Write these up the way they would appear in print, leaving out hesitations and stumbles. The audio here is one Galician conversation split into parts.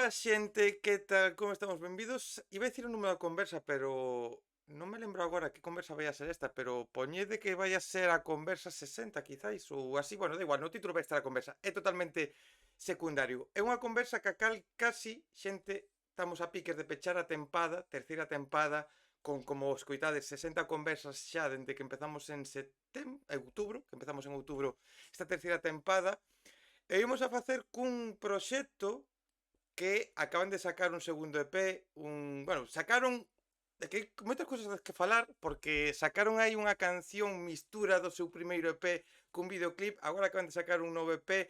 Boa xente, que tal? Como estamos? Benvidos. Iba a dicir un número de conversa, pero non me lembro agora que conversa vai a ser esta, pero poñede que vai a ser a conversa 60, quizáis, ou así, bueno, da igual, no título vai estar a conversa. É totalmente secundario. É unha conversa que a cal casi, xente, estamos a piques de pechar a tempada, terceira tempada, con, como escoitades, 60 conversas xa dende que empezamos en outubro, que empezamos en outubro esta terceira tempada, e ímos a facer cun proxecto que acaban de sacar un segundo EP, bueno, sacaron de que hai moitas cousas das que falar porque sacaron aí unha canción mistura do seu primeiro EP cun videoclip, agora acaban de sacar un novo EP,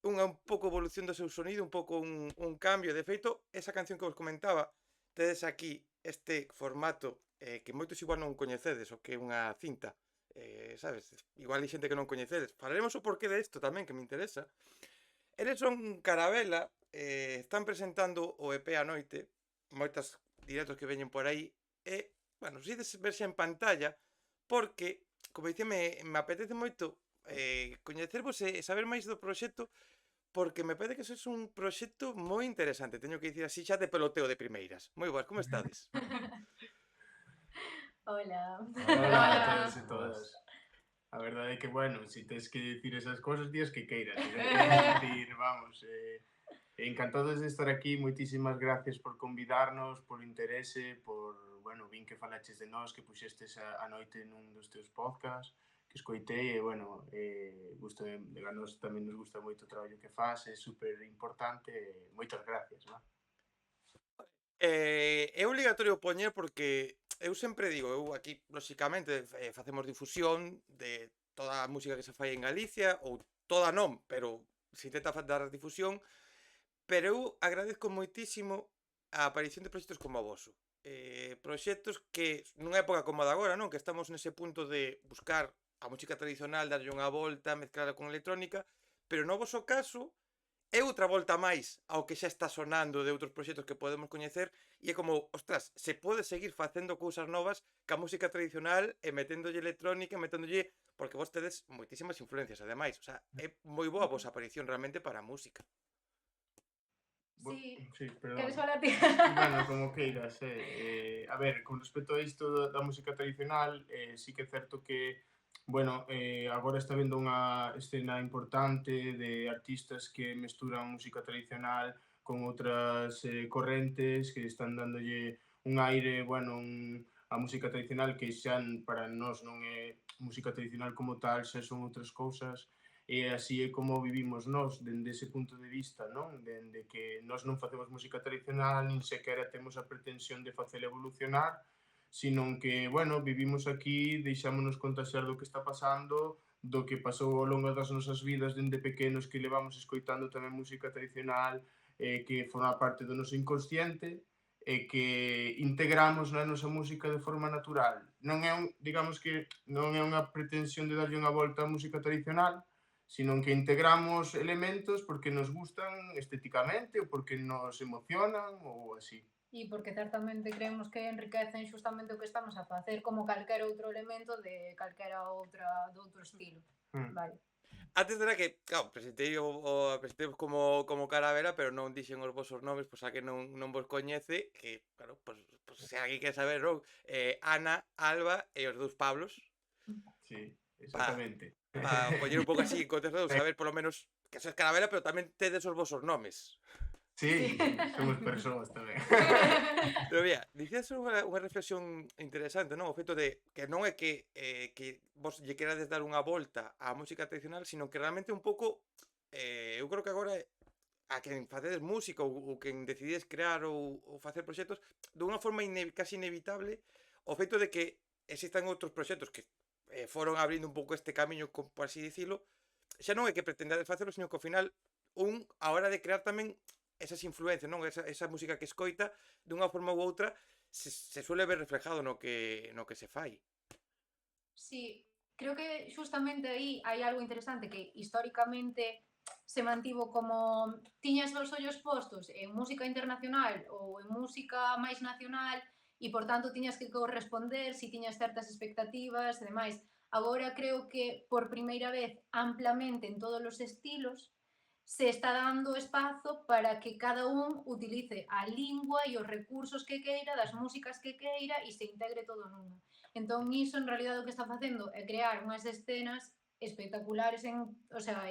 unha un pouco evolución do seu sonido, un pouco un cambio, de feito, esa canción que vos comentaba, tedes aquí este formato que moitos igual non coñecedes, o que é unha cinta, sabes? Igual hai xente que non coñecedes. Falaremos o porqué de isto tamén, que me interesa. Eles son Carabela, están presentando o EP a noite, moitas directos que veñen por aí, e, bueno, si ides verse en pantalla, porque, como dicía, me apetece moito coñecervos e saber máis do proxecto, porque me parece que sois un proxecto moi interesante, teño que dicir así xa de peloteo de primeiras. Moi boas, como estades? Hola. Hola a Hola. todos e todas. A verdade é que, bueno, se tes que dicir esas cosas, días que queiras. É dicir, vamos, encantados de estar aquí. Moitísimas gracias por convidarnos, por interese, por, bueno, vin que falaches de nós, que puxestes a noite nun dos teus podcasts, que escoitei, e, bueno, gusto de nós tamén nos gusta moito o traballo que faz, é super importante, moitas gracias, va? É obligatorio poñer porque eu sempre digo, eu aquí, lóxicamente, facemos difusión de toda a música que se fai en Galicia, ou toda non, pero se intenta dar difusión, pero eu agradezco moitísimo a aparición de proxectos como o voso. Proxectos que, nunha época como a de agora, non? Que estamos nese punto de buscar a música tradicional, darlle unha volta, mezclada con electrónica, pero no voso caso, é outra volta máis ao que xa está sonando de outros proxectos que podemos coñecer e é como, ostras, se pode seguir facendo cousas novas ca música tradicional e meténdolle electrónica e meténdolle, porque vos tedes moitísimas influencias ademais, o sea, é moi boa a vosa aparición realmente para a música. Sí, Sí, perdón. queres falar ti? Bueno, como queiras, a ver, con respecto a isto da música tradicional, sí que é certo que, bueno, agora está vendo unha escena importante de artistas que mesturan música tradicional con outras correntes que están dándolle un aire, bueno, a música tradicional que xa para nós non é música tradicional como tal, xa son outras cousas. E así é como vivimos nós, dende ese punto de vista, non? Dende que nós non facemos música tradicional, nin sequera temos a pretensión de facela evolucionar, sino que, bueno, vivimos aquí, deixámonos contaxar do que está pasando, do que pasou ao longo das nosas vidas dende pequenos que levamos escoitando tamén música tradicional, que forma parte do noso inconsciente, e que integramos na nosa música de forma natural. Non é digamos que non é unha pretensión de darlle unha volta á música tradicional, sino que integramos elementos porque nos gustan estéticamente ou porque nos emocionan ou así. E porque certamente creemos que enriquecen xustamente o que estamos a facer, como calquera outro elemento de calquera do outro estilo. Vale. Antes era que, claro, presentei como Caravera, pero non dixen os vosos nomes, pois a que non vos coñece, que, claro, pois se alguén quer saber, non? Ana, Alba e os dous Pablos, Sí, pa, exactamente. poñer un pouco así en contexto, saber polo menos que sois Caravera, pero tamén tedes os vosos nomes. Sí, somos persoas tamén. Pero mira, dicías unha reflexión interesante, non? O feito de que non é que vos lle querades dar unha volta á música tradicional, sino que realmente un pouco, eu creo que agora a quen facedes música ou quen decidides crear ou facer proxectos, dunha forma casi inevitable, o feito de que existan outros proxectos que foron abrindo un pouco este camiño, por así dicilo, xa non é que pretendades facelo, sino que ao final a hora de crear tamén esas influencias, non? Esa música que escoita, dunha forma ou outra, se suele ver reflejado no que se fai. Sí, creo que xustamente aí hai algo interesante que históricamente se mantivo como tiñas os ollos postos en música internacional ou en música máis nacional e, por tanto, tiñas que corresponder si tiñas certas expectativas e demais. Agora creo que, por primeira vez, amplamente en todos os estilos, se está dando espazo para que cada un utilice a lingua e os recursos que queira, das músicas que queira e se integre todo nunha. Entón, iso en realidad o que está facendo é crear unhas escenas espectaculares o sea,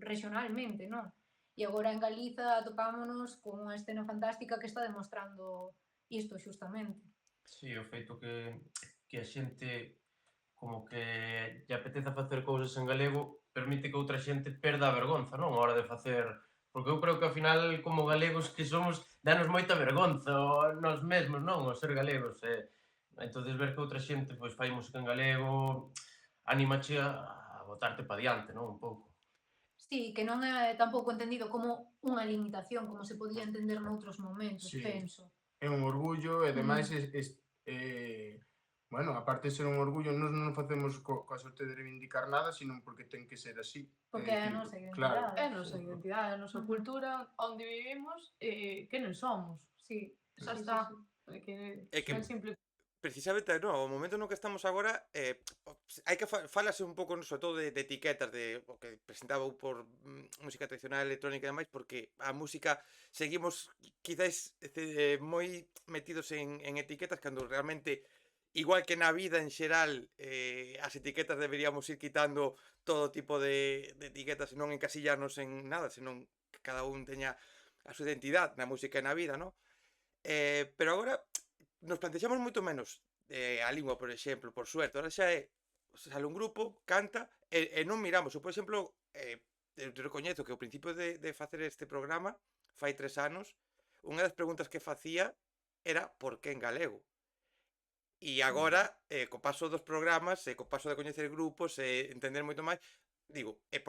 regionalmente, non? E agora en Galiza atopámonos con unha escena fantástica que está demostrando isto xustamente. Sí, o feito que a xente como que lle apeteza facer cousas en galego permite que outra xente perda a vergonza, non? A hora de facer... Porque eu creo que ao final, como galegos que somos, danos moita vergonza nós mesmos, non? O ser galegos. Entonces ver que outra xente pois, fai música en galego anímache a botarte pa diante, non? Un pouco. Sí, que non é tampouco entendido como unha limitación, como se podía entender noutros momentos, Sí. penso. É un orgullo e ademais bueno, aparte de ser un orgullo, nós non facemos coa sorte de reivindicar nada, sino porque ten que ser así. Porque é a nosa Claro. identidade. É a nosa identidade, a nosa cultura, onde vivimos, que non somos. Sí, Xa sí, está. sí, sí. É que É que é simple. precisamente, no, o momento no que estamos agora hai que falase un pouco sobre todo de etiquetas de o que presentaba por música tradicional, electrónica e demais, porque a música seguimos quizáis moi metidos en etiquetas cando realmente igual que na vida en xeral as etiquetas deberíamos ir quitando todo tipo de etiquetas e non encasillarnos en nada, senón que cada un teña a súa identidade na música e na vida, non? Pero agora nos plantexamos moito menos a lingua, por exemplo, por suerte. Ahora xa é, sale un grupo, canta, e non miramos. Ou, por exemplo, eu te recoñezo que ao principio de facer este programa, fai 3 anos, unha das preguntas que facía era por que en galego? E agora, co paso dos programas, co paso de coñecer grupos, entender moito máis, digo, é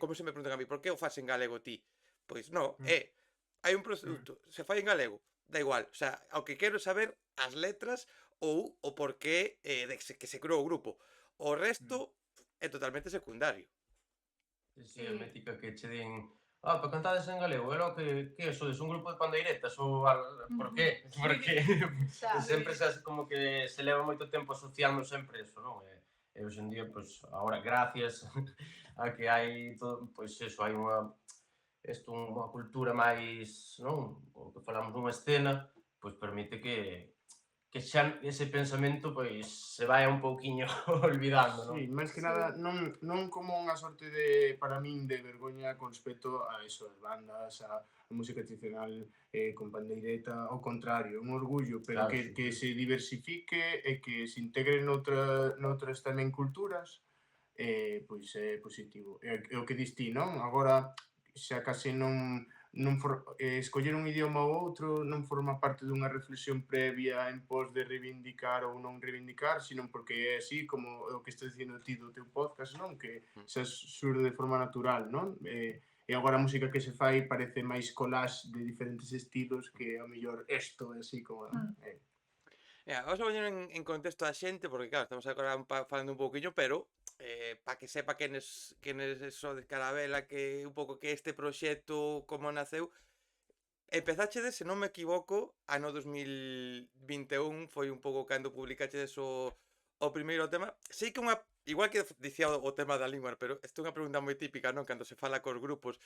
como se me preguntan a mí, por que o faz en galego ti? Pois non, hai un produto, se fai en galego, da igual, o sea, ao que quero saber as letras ou o porqué que se creou o grupo. O resto é totalmente secundario. Sí, a mítica que che din para cantades en galego, era o que sodes un grupo de pandeiretas ou por qué? Porque sempre como que se leva moito tempo asociando sempre eso, non? E hoxe en día, pois, agora gracias a que hai todo, pois eso, hai unha cultura máis, non? O que falamos dunha escena, pois permite que xa ese pensamento pois se vai un pouquiño olvidando, non? Sí, máis que nada, non como unha sorte de, para min, de vergoña con respecto a eso, as bandas, a música tradicional con pandeireta, ao contrario, un orgullo, pero Claro, que se diversifique e que se integre noutras tamén culturas, pois é positivo. É o que dis ti, non? Agora xa case escoller un idioma ou outro non forma parte dunha reflexión previa en pos de reivindicar ou non reivindicar, sino porque é así como o que estás dicindo ti do teu podcast, non? Que xa surde de forma natural, non? E agora a música que se fai parece máis collage de diferentes estilos que ao mellor isto é así como... Vamos a poñer en contexto a xente, porque claro, estamos agora falando un pouquiño, pero para que sepa quenes so de Carabela, que un pouco que este proxecto como naceu, empezáchedes, se non me equivoco, ano 2021, foi un pouco cando publicachedes o primeiro tema. Sei que igual que dicía o tema da lingua, pero esta é unha pregunta moi típica, non? Cando se fala cos grupos,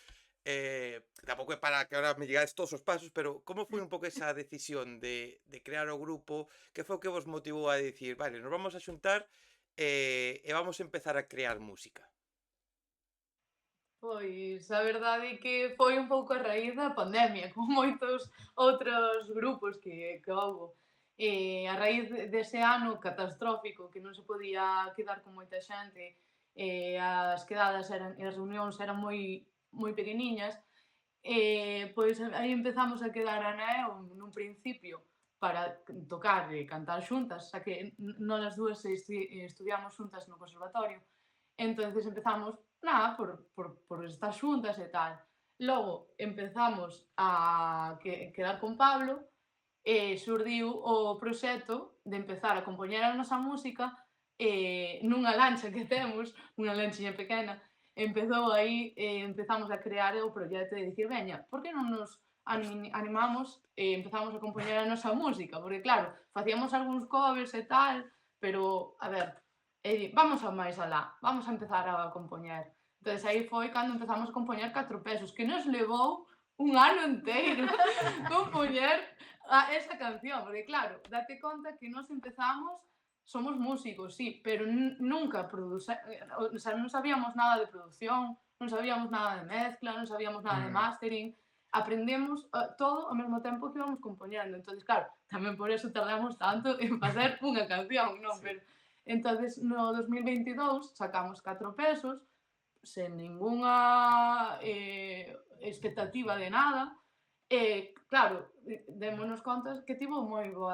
tampouco é para que ahora me digades todos os pasos, pero como foi un pouco esa decisión de crear o grupo? Que foi o que vos motivou a dicir, vale, nos vamos a xuntar e vamos a empezar a crear música? Pois a verdade é que foi un pouco a raíz da pandemia, como moitos outros grupos que houbo. A raíz dese ano catastrófico, que non se podía quedar con moita xente, as quedadas e as reunións eran moi pequeniñas, pois aí empezamos a quedar Ana e eu nun principio para tocar e cantar xuntas, xa que non as dúas estudiamos xuntas no conservatorio. Entonces empezamos, por estar xuntas e tal. Logo empezamos a quedar con Pablo e xurdiu o proxecto de empezar a compoñer a nosa música nunha lancha que temos, unha lanchiña pequena. Empezou aí, empezamos a crear o proxecto de dicir, veña, por que non nos animamos e empezamos a compoñer a nosa música? Porque claro, facíamos algúns covers e tal, pero, a ver, vamos a máis alá, vamos a empezar a compoñer. Entón, aí foi cando empezamos a compoñer 4 pesos, que nos levou un ano inteiro compoñer esa canción, porque claro, date conta que nos empezamos, somos músicos, sí, pero nunca o sea, non sabíamos nada de produción, non sabíamos nada de mezcla, non sabíamos nada de mastering, aprendemos todo ao mesmo tempo que íbamos compoñendo. Entonces, claro, tamén por eso tardamos tanto en facer unha canción, non? Sí. Pero entonces no 2022 sacamos 4 pesos sen ningunha expectativa de nada. Claro, démonos contas que tivemos moi bo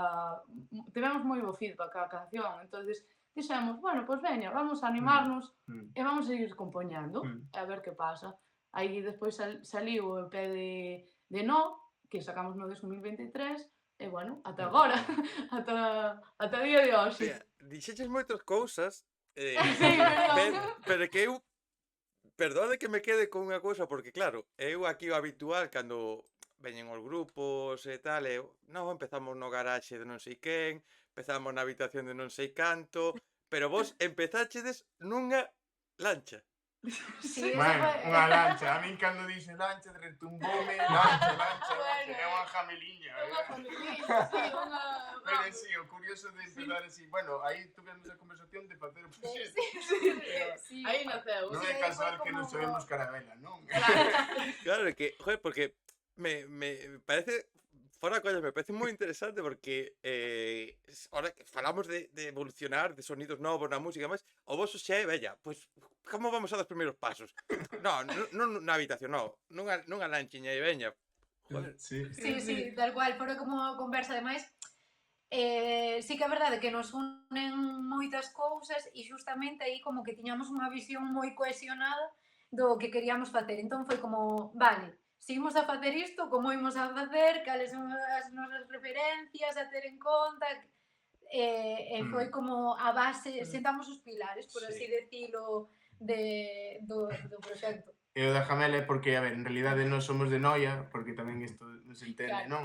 feedback a canción, entonces dixemos, bueno, pois veña, vamos a animarnos e vamos a seguir compoñendo, a ver que pasa. Aí despois saliu o EP de No, que sacamos no 2023, e bueno, ata agora, ata o día de hoxe. Dixeches moitas cousas, Sí, perdón. pero que eu, perdone que me quede con unha cousa, porque claro, eu aquí o habitual cando veñen os grupos e tal, non, empezamos no garaxe de non sei quen, empezamos na habitación de non sei canto, pero vos empezáchedes nunha lancha. Sí, Bueno, unha lancha, a min cando dixe lancha, retumboume, lancha, Bueno, é unha jameliña. Unha familia, sí, unha... Pero sí, o curioso de empezar así, bueno, aí tuvemos a conversación de facer o proxecto. Sí. Aí naceu. Non Sí, é aí casual foi que non como- sabemos carabela, non? Claro, que, joder, porque me parece, fora coña, me parece moi interesante porque ahora que falamos de evolucionar, de sonidos novos na música, máis, o voso xa é, bella, pois, como vamos a dar os primeiros pasos? Non na habitación, nunha lanchiña e veña. Joder. Sí. Sí, tal cual, fora como conversa, ademais, sí que é verdade que nos unen moitas cousas e xustamente aí como que tiñamos unha visión moi cohesionada do que queríamos facer. Entón foi como, vale, se imos a facer isto, como imos a facer, cales son as nosas referencias a ter en conta, e foi como a base, sentamos os pilares, por así decilo, do proxecto. E o da Jamela é porque, a ver, en realidade nós somos de Noia, porque tamén isto non se entende, Claro. non?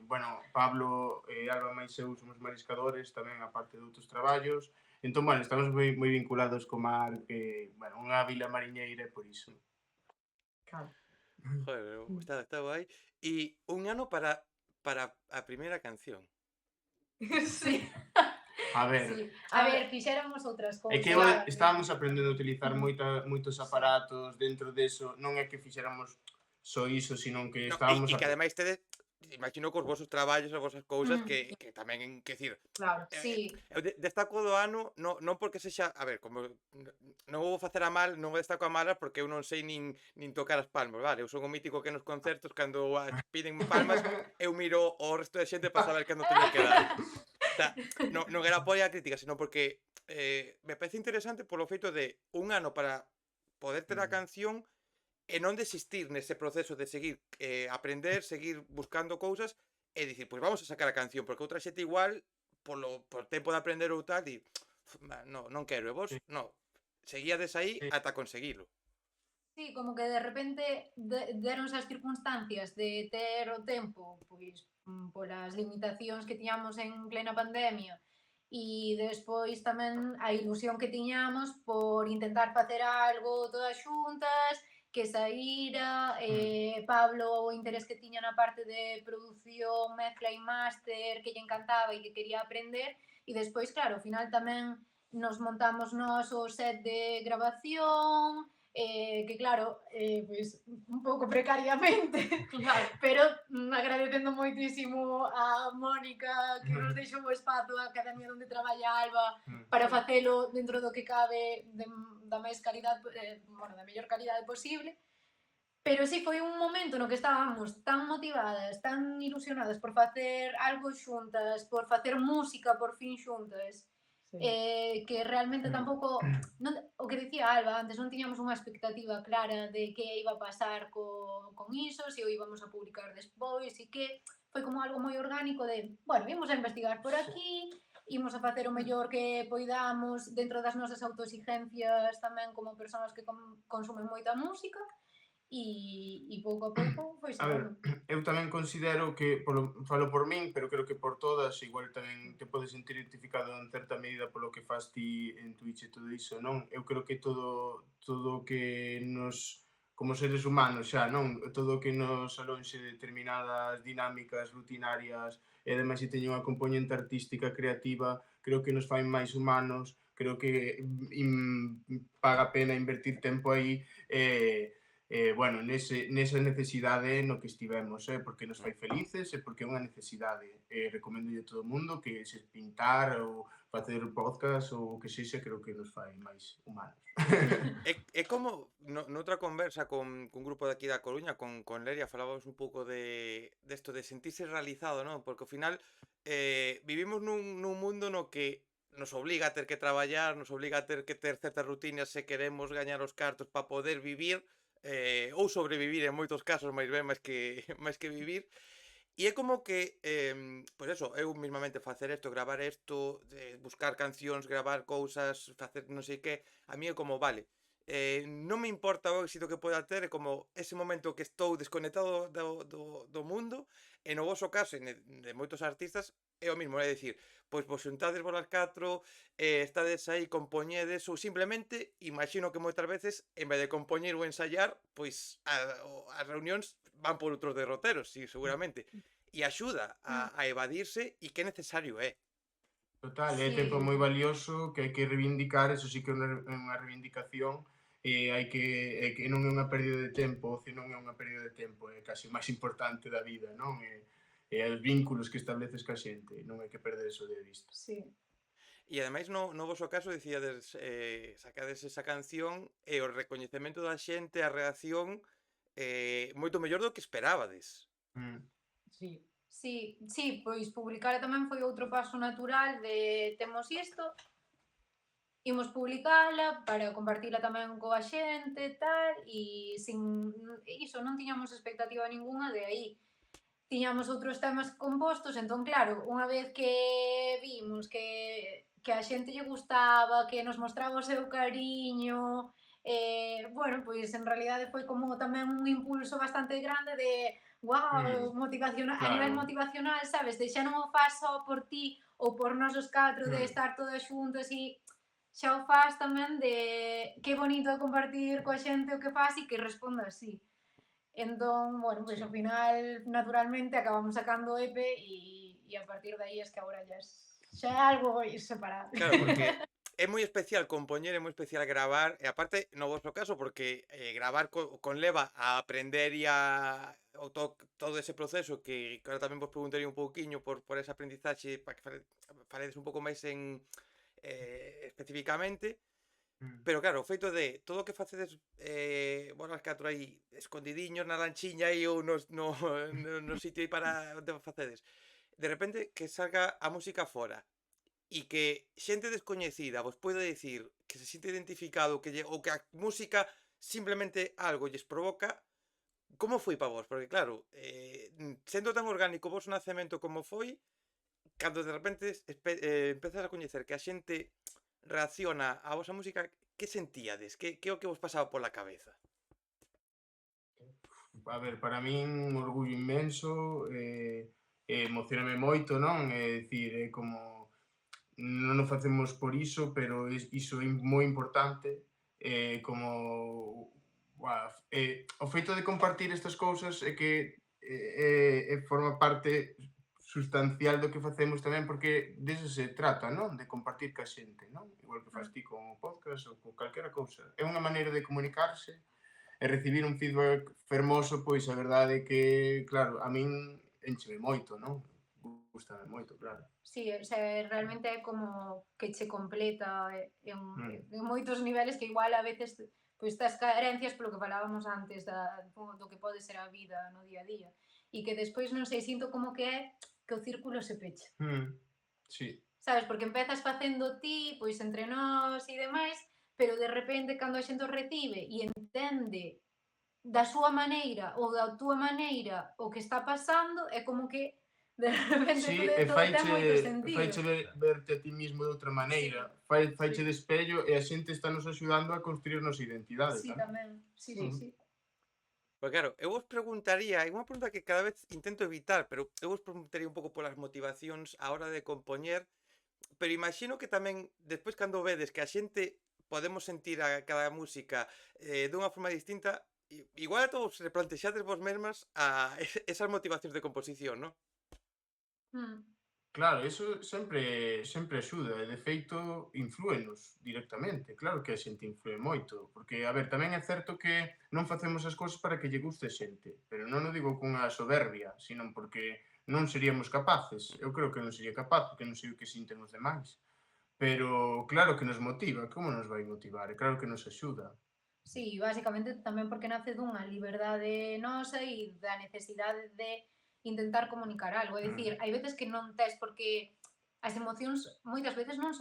Bueno, Pablo, Alba máis eu somos mariscadores, tamén a parte de outros traballos. Entón, bueno, estamos moi vinculados co mar, que, bueno, unha vila mariñeira por iso. Claro. Joder, está guai. E un ano para a primeira canción. Sí. A ver, Sí. A ver, fixéramos outras cousas. é que estábamos aprendendo a utilizar moitos aparatos dentro deso, non é que fixéramos só iso, sino que estábamos... E que ademais tedes, imagino cos vosos traballos, as vosas cousas, que tamén, que decir, Claro. Sí. eu destaco do ano, non porque sexa, a ver, como non vou facer a mal, non destaco a malas porque eu non sei nin tocar as palmas, vale? Eu son o mítico que nos concertos cando piden palmas, eu miro o resto de xente para saber cando teño que dar. O sea, non era apoio a crítica, senón porque me parece interesante polo feito de un ano para poder ter a canción e non desistir nese proceso de seguir aprender, seguir buscando cousas e dicir, pois vamos a sacar a canción, porque outra xente igual por tempo de aprender ou tal, di, non quero, e vos, non, seguíades aí ata conseguilo. Sí, como que de repente deronse as circunstancias de ter o tempo, pois, polas limitacións que tiñamos en plena pandemia, e despois tamén a ilusión que tiñamos por intentar facer algo todas xuntas, que saíra, Pablo o interés que tiña na parte de produción, mezcla e máster, que lle encantaba e que quería aprender, e despois, claro, ao final tamén nos montamos nós o set de grabación, que claro, pois un pouco precariamente, Claro. pero agradecendo moitísimo a Mónica que nos deixou o espazo a academia onde traballa Alba para facelo dentro do que cabe da máis calidade, bueno, da mellor calidade posible. Pero sí, foi un momento no que estábamos tan motivadas, tan ilusionadas por facer algo xuntas, por facer música por fin xuntas, que realmente tampouco, o que dicía Alba antes, non tiñamos unha expectativa clara de que iba a pasar con iso, se o íbamos a publicar despois, e que foi como algo moi orgánico de, bueno, imos a investigar por aquí, imos a facer o mellor que poidamos dentro das nosas autoexigencias tamén como persoas que consumen moita música, e pouco a pouco foi A ver, dando. eu tamén considero que, falo por min, pero creo que por todas, igual tamén te podes sentir identificado en certa medida polo que fas ti en Twitch e todo iso, non? Eu creo que todo o que nos, como seres humanos xa, non? Todo o que nos alonxe de determinadas dinámicas rutinarias e ademais se teña unha componente artística creativa, creo que nos fai máis humanos, creo que paga a pena invertir tempo aí bueno, nesa necesidade no que estivemos, porque nos fai felices e porque é unha necesidade. Recomendo a todo o mundo que se pintar ou facer podcast ou o que sexa, creo que nos fai máis humanos. É como noutra conversa cun grupo de aquí da Coruña, con Leria, falábamos un pouco desto de sentirse realizado, non? Porque ao final vivimos nun mundo no que nos obliga a ter que traballar, nos obliga a ter que ter certas rutinas se queremos gañar os cartos para poder vivir, ou sobrevivir en moitos casos, máis ben, máis que vivir. E é como que, pois eso, eu mismamente facer isto, gravar isto, buscar cancións, gravar cousas, facer non sei que, a mí é como, vale, non me importa o éxito que poda ter, é como ese momento que estou desconectado do mundo, e no voso caso, e de moitos artistas, é o mismo, é dicir, pois vos xuntades vos as 4, estades aí, compoñedes, ou simplemente, imagino que moitas veces, en vez de compoñer ou ensayar, pois as reunións van por outros derroteros, sí, seguramente. E axuda a evadirse e que necesario é. Total, é Sí. tempo moi valioso que hai que reivindicar, eso sí que é unha reivindicación, hai que non é unha pérdida de tempo, o ocio non é unha pérdida de tempo, é casi máis importante da vida, non? E os vínculos que estableces ca xente, non hai que perder eso de vista. Sí. E ademais no voso caso dicíades, sacades esa canción e o recoñecemento da xente, a reacción, moito mellor do que esperábades. Sí. Sí, pois publicar tamén foi outro paso natural de temos isto, imos publicala para compartila tamén coa xente e tal, e iso non tiñamos expectativa ninguna de aí. Tiñamos outros temas compostos, entón claro, unha vez que vimos que a xente lle gustaba, que nos mostraba o seu cariño, bueno, pois en realidade foi como tamén un impulso bastante grande de wow, motivacional, a nivel Claro. motivacional, sabes, de xa non o faz só por ti ou por nós os 4 de estar todas xuntas e xa o faz tamén de que bonito é compartir coa xente o que faz e que responda así. Entón, bueno, pois ao final, naturalmente, acabamos sacando o EP e a partir de aí es que agora xa é algo separado. Claro, porque é moi especial compoñer, é moi especial gravar, e aparte, no vosso caso, porque gravar conleva a aprender e todo ese proceso que ahora tamén vos preguntaría un pouquiño por ese aprendizaxe para que faledes un pouco máis especificamente. Pero claro, o feito de todo o que facedes vos as 4 aí escondidiños na lanchiña aí ou no sitio aí para onde facedes, de repente que salga a música fora e que xente descoñecida vos poida dicir que se sinte identificado ou que a música simplemente algo lles provoca, como foi para vos? Porque claro, sendo tan orgánico o voso nacemento como foi, cando de repente empezas a coñecer que a xente reacciona á vosa música, que sentíades? Que é o que vos pasaba pola cabeza? A ver, para min un orgullo inmenso, emocioname moito, non? É dicir, é como non o facemos por iso, pero iso é moi importante, como o feito de compartir estas cousas é que forma parte sustancial do que facemos tamén, porque deso se trata, non? De compartir ca xente, non? Igual que fas ti con o podcast ou con calquera cousa. É unha maneira de comunicarse e recibir un feedback fermoso, pois a verdade é que, claro, a min encheme moito, non? Gústame moito, claro. Sí, o sea, realmente é como que che completa en moitos niveles que igual a veces pois estas carencias polo que falábamos antes do que pode ser a vida no día a día e que despois, non sei, sinto como que é que o círculo se pecha. Sí. Sabes, porque empezas facendo ti, pois entre nós e demais, pero de repente cando a xente o recibe e entende da súa maneira ou da túa maneira o que está pasando, é como que de repente Sí, todo ten moito sentido. faiche verte a ti mismo de outra maneira, faiche de espello e a xente está nos axudando a construir nosa identidade. Sí, tamén. Sí. Porque claro, eu vos preguntaría, é unha pregunta que cada vez intento evitar, pero eu vos preguntaría un pouco polas motivacións á hora de compoñer, pero imagino que tamén despois cando vedes que a xente podemos sentir a cada música dunha forma distinta, igual a todos replantexades vos mesmas a esas motivacións de composición, non? Claro, eso sempre axuda e de feito inflúenos directamente. Claro que a xente influe moito, porque a ver, tamén é certo que non facemos as cousas para que lle guste a xente, pero non o digo cunha soberbia, sino porque non seríamos capaces. Eu creo que non sería capaz, porque non sei o que sinten os demais. Pero claro que nos motiva, como nos vai motivar? E claro que nos axuda. Sí, básicamente tamén porque nace dunha liberdade nosa e da necesidade de intentar comunicar algo. É dicir, hai veces que non tes porque as emocións moitas veces non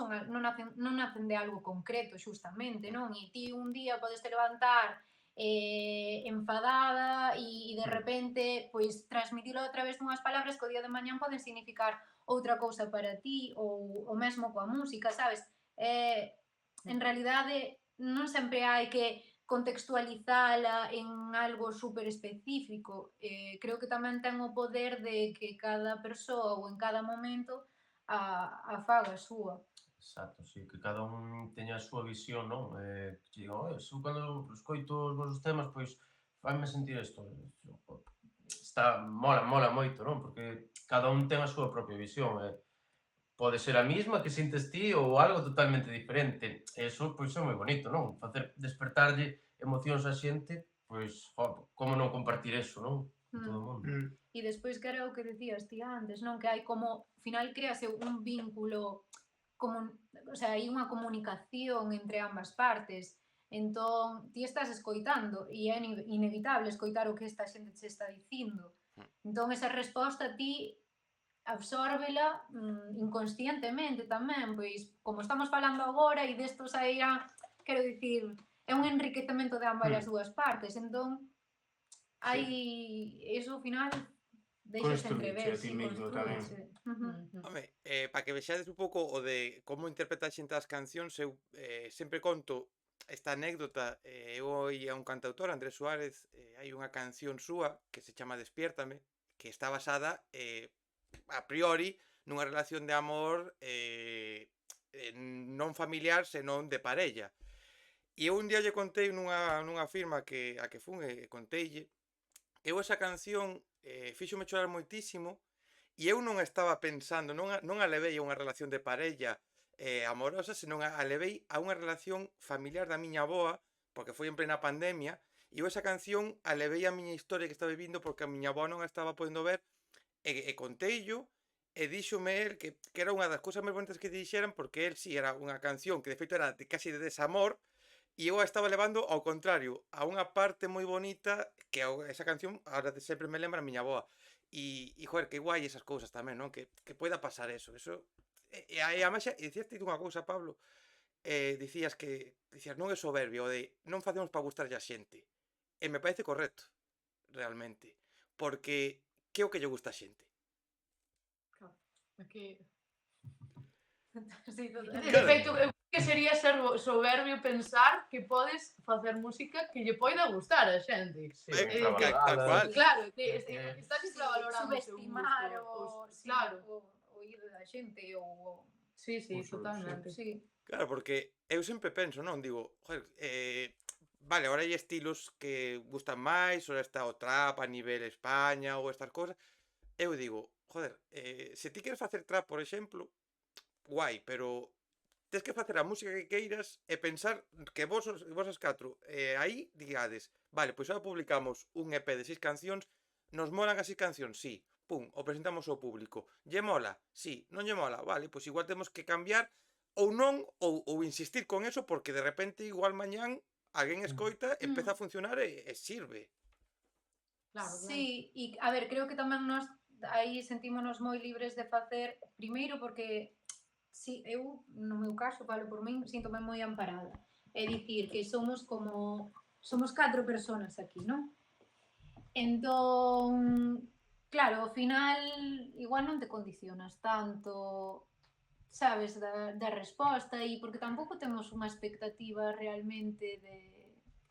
nacen de algo concreto, xustamente, non? E ti un día podes te levantar enfadada e de repente pois transmitilo a través dunhas palabras que o día de mañán poden significar outra cousa para ti ou o mesmo coa música, sabes? En realidade non sempre hai que contextualizala en algo super específico. Creo que tamén ten o poder de que cada persoa ou en cada momento a faga a súa. Exacto, sí, que cada un teña a súa visión, non? Que digo, eu cando escoito os vosos temas, pois, faime sentir isto. Mola moito, non? Porque cada un ten a súa propia visión, pode ser a mesma que sintes ti ou algo totalmente diferente. Eso, pois, é moi bonito, non? Despertarlle emocións a xente, pois, como non compartir eso, non? Con todo o mundo. E despois que era o que decías ti antes, non? Que hai como, ao final, créase un vínculo, o sea, hai unha comunicación entre ambas partes. Entón, ti estás escoitando e é inevitable escoitar o que esta xente che está dicindo. Entón, esa resposta ti absórbela inconscientemente tamén, pois como estamos falando agora e desto sairá, quero dicir, é un enriquecemento de ambas as dúas partes, entón hai iso ao final deixas entrever, a ti mesmo tamén. Home, para que vexades un pouco o de como interpreta a xente as cancións, eu sempre conto esta anécdota. Eu oí a un cantautor, Andrés Suárez, hai unha canción súa que se chama Despiértame, que está basada a priori nunha relación de amor non familiar, senón de parella. E eu un día lle contei nunha firma a que fun e conteille que eu esa canción fíxome chorar moitísimo e eu non estaba pensando, non a levei a unha relación de parella amorosa, senón a levei a unha relación familiar da miña avoa, porque foi en plena pandemia, e eu esa canción a levei a miña historia que estaba vivindo porque a miña avoa non a estaba podendo ver, e conteillo, e díxome el que era unha das cousas máis bonitas que dixeran, porque el sí era unha canción que de feito era casi de desamor, e eu a estaba levando ao contrario, a unha parte moi bonita que esa canción ahora sempre me lembra a miña avoa. E joder, que guai esas cousas tamén, non? Que poida pasar eso. E ademais, dicías ti unha cousa, Pablo, dicías non é soberbio, de non facemos para gustarlle a xente. E me parece correcto, realmente. Porque que é o que lle gusta a xente? Aquí... Sí, de feito, eu creo que sería ser soberbio pensar que podes facer música que lle poida gustar a xente. Sí, tal cual. Claro, estás infravalorando subestimar claro, o oído da xente ou sí, totalmente. sí. Claro, porque eu sempre penso, non? Digo, joder, vale, ahora hai estilos que gustan máis, ahora está o trap a nivel España ou estas cousas. Eu digo, joder, se ti queres facer trap, por exemplo, guai, pero tes que facer a música que queiras e pensar que vos as catro aí digades, vale, pois agora publicamos un EP de 6 cancións, nos molan as 6 cancións, sí, pum, o presentamos ao público. Lle mola? Sí, non lle mola? Vale, pois igual temos que cambiar ou non, ou insistir con eso, porque de repente igual mañán alguén escoita, empeza a funcionar e sirve. Claro. Sí, e a ver, creo que tamén nós aí sentímonos moi libres de facer, primeiro porque si, eu, no meu caso, falo por min, síntome moi amparada. É dicir, que somos 4 persoas aquí, non? Entón, claro, ao final, igual non te condicionas tanto, sabes, da resposta, e porque tampouco temos unha expectativa realmente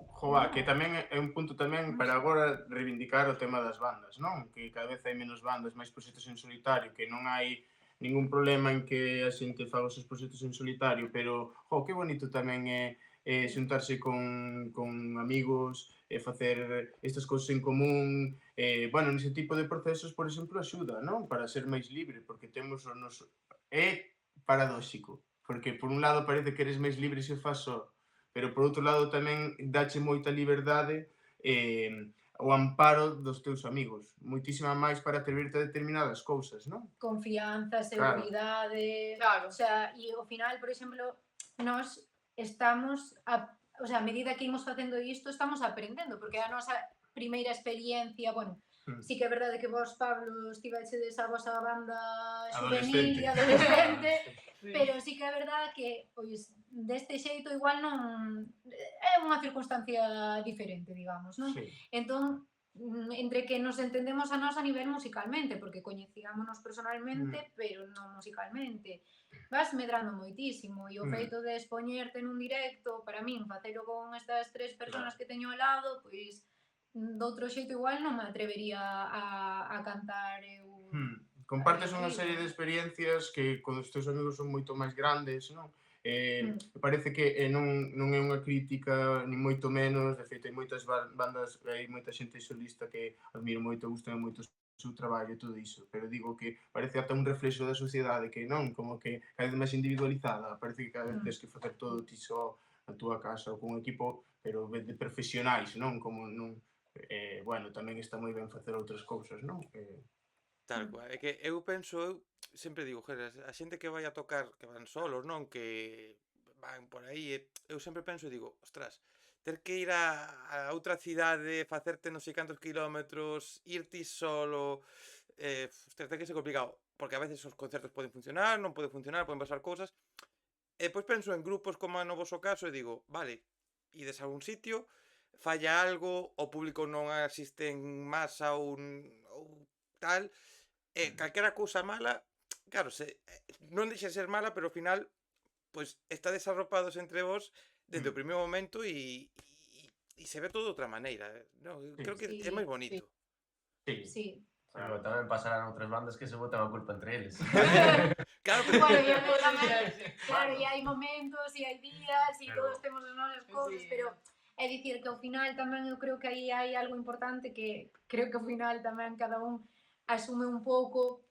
Joa, que tamén é un punto tamén para agora reivindicar o tema das bandas, non? Que cada vez hai menos bandas, máis proxectos en solitario, que non hai ningún problema en que a xente faga os seus proxectos en solitario, pero, que bonito tamén é xuntarse con amigos, facer estas cousas en común, bueno, nese tipo de procesos, por exemplo, axuda, non? Para ser máis libre, porque temos o noso... É paradóxico, porque por un lado parece que eres máis libre se o fas só, pero por outro lado tamén dache moita liberdade o amparo dos teus amigos, moitísima máis para atrevirte a determinadas cousas, non? Confianza, Claro. seguridade, Claro. o sea, e ao final, por exemplo, nós estamos, o sea, a medida que imos facendo isto, estamos aprendendo, porque a nosa primeira experiencia, bueno, sí que é verdade que vos, Pablo, estivechedes a vosa banda juvenil e adolescente, pero sí que é verdade que, pois, deste xeito igual non... É unha circunstancia diferente, digamos, non? Sí. Entón, entre que nos entendemos a nós a nivel musicalmente, porque coñecíamonos personalmente, pero non musicalmente. Vas medrando moitísimo, e o feito de expoñerte nun directo, para min, facelo con estas 3 persoas que teño ao lado, pois, doutro xeito igual non me atrevería a cantar eu. Compartes unha serie de experiencias que con os teus amigos son moito máis grandes, non? Parece que non é unha crítica, ni moito menos, de feito hai moitas bandas, hai moita xente solista que admiro moito, gustame moito o seu traballo e todo iso, pero digo que parece ata un reflexo da sociedade que non, como que cada vez máis individualizada, parece que cada vez tens que facer todo ti só na túa casa ou con un equipo, pero de profesionais, non? Como non... bueno, tamén está moi ben facer outras cousas, non? Tal cual, é que eu penso, eu sempre digo, a xente que vai a tocar, que van solos, non? Que van por aí, eu sempre penso e digo, ostras, ter que ir a outra cidade, facerte non sei cantos kilómetros, ir ti solo, ostras, ten que ser complicado, porque a veces os concertos poden funcionar, non poden funcionar, poden pasar cousas, e pois penso en grupos como no voso caso e digo, vale, ides a un sitio, falla algo, o público non asiste en masa ou tal, calquera cousa mala, claro, non deixa de ser mala, pero ao final, pois, está desarropados entre vos desde o primeiro momento e se ve todo de outra maneira. Creo que é máis bonito. Sí. Claro, tamén pasarán outras bandas que se botan a culpa entre eles. Claro, pero... Claro, e hai momentos, e hai días, e todos temos as nosas cousas, pero é dicir que ao final tamén eu creo que aí hai algo importante que creo que ao final tamén cada un asume un pouco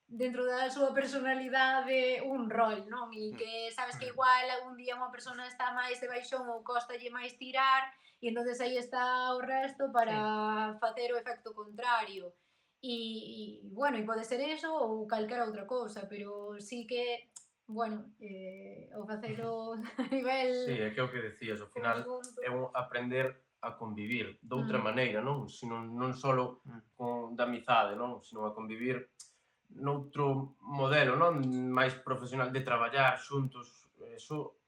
dentro da súa personalidade un rol, non? E que sabes que igual un día unha persona está máis de baixón ou costalle máis tirar e entonces aí está o resto para facer o efecto contrario. E bueno, e pode ser eso ou calquera outra cousa, pero sí que, bueno, o facelo a nivel... Sí, é que é o que decías, ao final é un aprender a convivir de outra maneira, non? Sino non só con da amizade, non? Sino a convivir noutro modelo, non? Mais profesional de traballar xuntos, eso,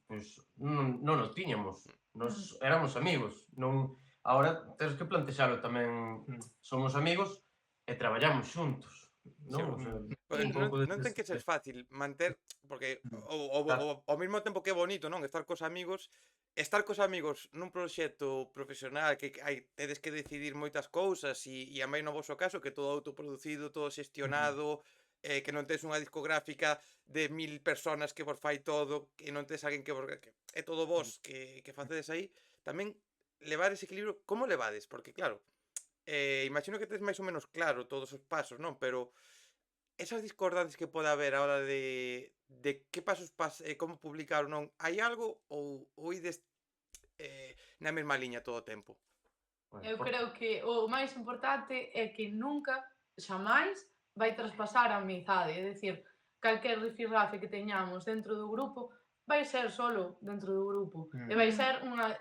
pois, non o tiñamos. Nos éramos amigos, non... Agora tens que plantexalo tamén, somos amigos e traballamos xuntos, non? Non ten que ser fácil manter, porque ao mesmo tempo que é bonito, non? Estar cos amigos nun proxecto profesional que tedes que decidir moitas cousas e a máis no voso caso que todo autoproducido, todo xestionado, que non tes unha discográfica de 1000 personas que vos fai todo, que non tes alguén que é todo vos que facedes aí, tamén levar ese equilibrio, como levades? Porque claro, imagino que tes máis ou menos claro todos os pasos, non? Pero esas discordancias que pode haber a hora de que pasos como publicar ou non, hai algo ou ides na mesma liña todo o tempo? Eu creo que o máis importante é que nunca, xamais, vai traspasar a amizade, é dicir, calquer rifirrafe que teñamos dentro do grupo vai ser solo dentro do grupo e vai ser unha,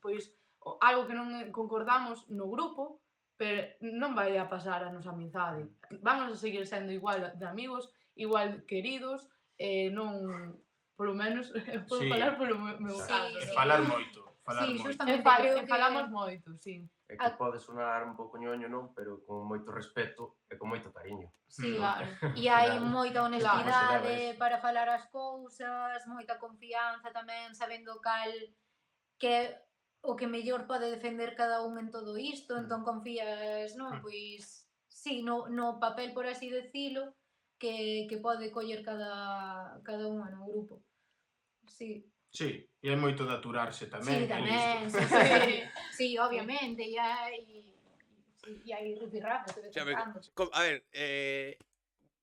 pois, algo que non concordamos no grupo, pero non vai a pasar a nosa amizade. Vamos a seguir sendo igual de amigos, igual queridos, non, polo menos, podo falar polo meu caso. Falar moito. Sí, justamente creo que... falamos moito, sí. É que pode sonar un pouco ñoño, non? Pero con moito respeto e con moito cariño. Sí, claro. E hai moita honestidade para falar as cousas, moita confianza tamén, sabendo que o que mellor pode defender cada un en todo isto, entón confías, non? Mm. Pois, sí, no papel, por así decilo, que pode coller cada unha no grupo. Sí. Sí, e hai moito de aturarse Sí, tamén, é tamén, listo. sí, sí, obviamente, e hai rifirrafes de vez Xa en ve que- cando. A ver,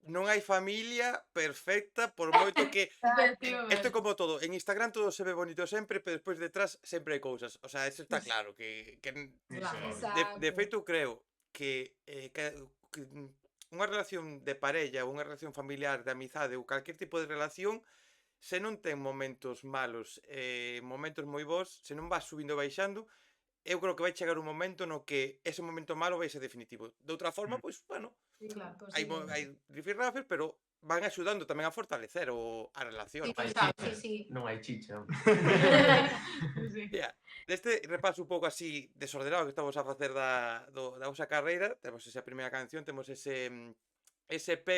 non hai familia perfecta por moito que... Isto é Efectivamente. como todo, en Instagram todo se ve bonito sempre, pero despois detrás sempre hai cousas. O sea, eso está claro, que Exacto. de feito creo que unha relación de parella, unha relación familiar, de amizade ou calquer tipo de relación, se non ten momentos malos, momentos moi bons, se non vas subindo e baixando, eu creo que vai chegar un momento no que ese momento malo vai ser definitivo. De outra forma, pois, bueno, Sí, Claro, hai rifirrafes, pero van axudando tamén a fortalecer a relación. Sí, Hai total, chicha, sí, sí. non hai chicha. sí. Mira, deste repaso un pouco así desordenado que estamos a facer da vosa carreira, temos esa primeira canción, temos ese EP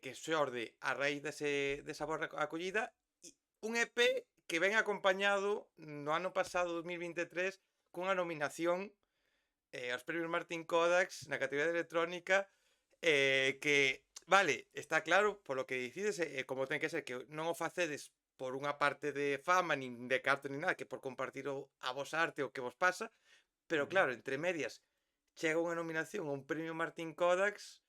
que xorde a raíz desa boa acollida, e un EP que ven acompañado no ano pasado, 2023, cunha nominación aos premios Martin Kodaks na categoría de electrónica, que, vale, está claro, polo que dicides, como ten que ser, que non o facedes por unha parte de fama, nin de carto, nin nada, que por compartir a vos arte o que vos pasa, pero claro, entre medias, chega unha nominación a un premio Martin Kodaks,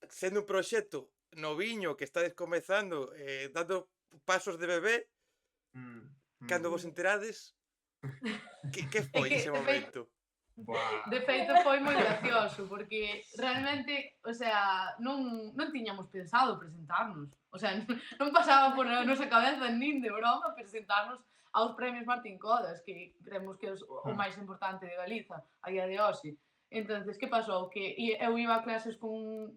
sendo un proxecto noviño que estades comezando, dando pasos de bebé, cando vos enterades, que foi ese momento? De feito foi moi gracioso porque realmente, o sea, non tiñamos pensado presentarnos. O sea, non pasaba por a nosa cabeza nin de broma presentarnos aos premios Martin Codas, que creemos que é o máis importante de Galiza a día de hoxe. Entonces, que pasou? Que eu iba a clases con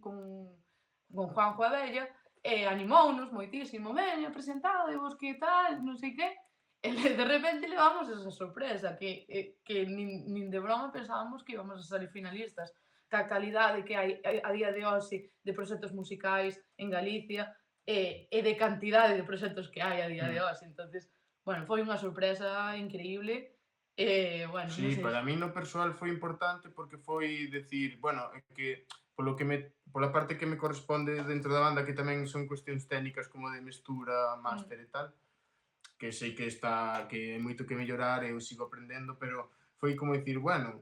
Juanjo Abella e animounos moitísimo, veña, presentadevos, que tal, non sei que. E de repente levamos esa sorpresa que nin de broma pensábamos que íbamos a salir finalistas ca calidade que hai a día de hoxe de proxectos musicais en Galicia e de cantidade de proxectos que hai a día de hoxe. Entonces, bueno, foi unha sorpresa increíble e, bueno, Sí, non sei. para mí no persoal foi importante porque foi decir, bueno, é que pola parte que me corresponde dentro da banda, que tamén son cuestións técnicas como de mestura, máster e tal, que sei que hai moito que mellorar e eu sigo aprendendo, pero foi como dicir, bueno,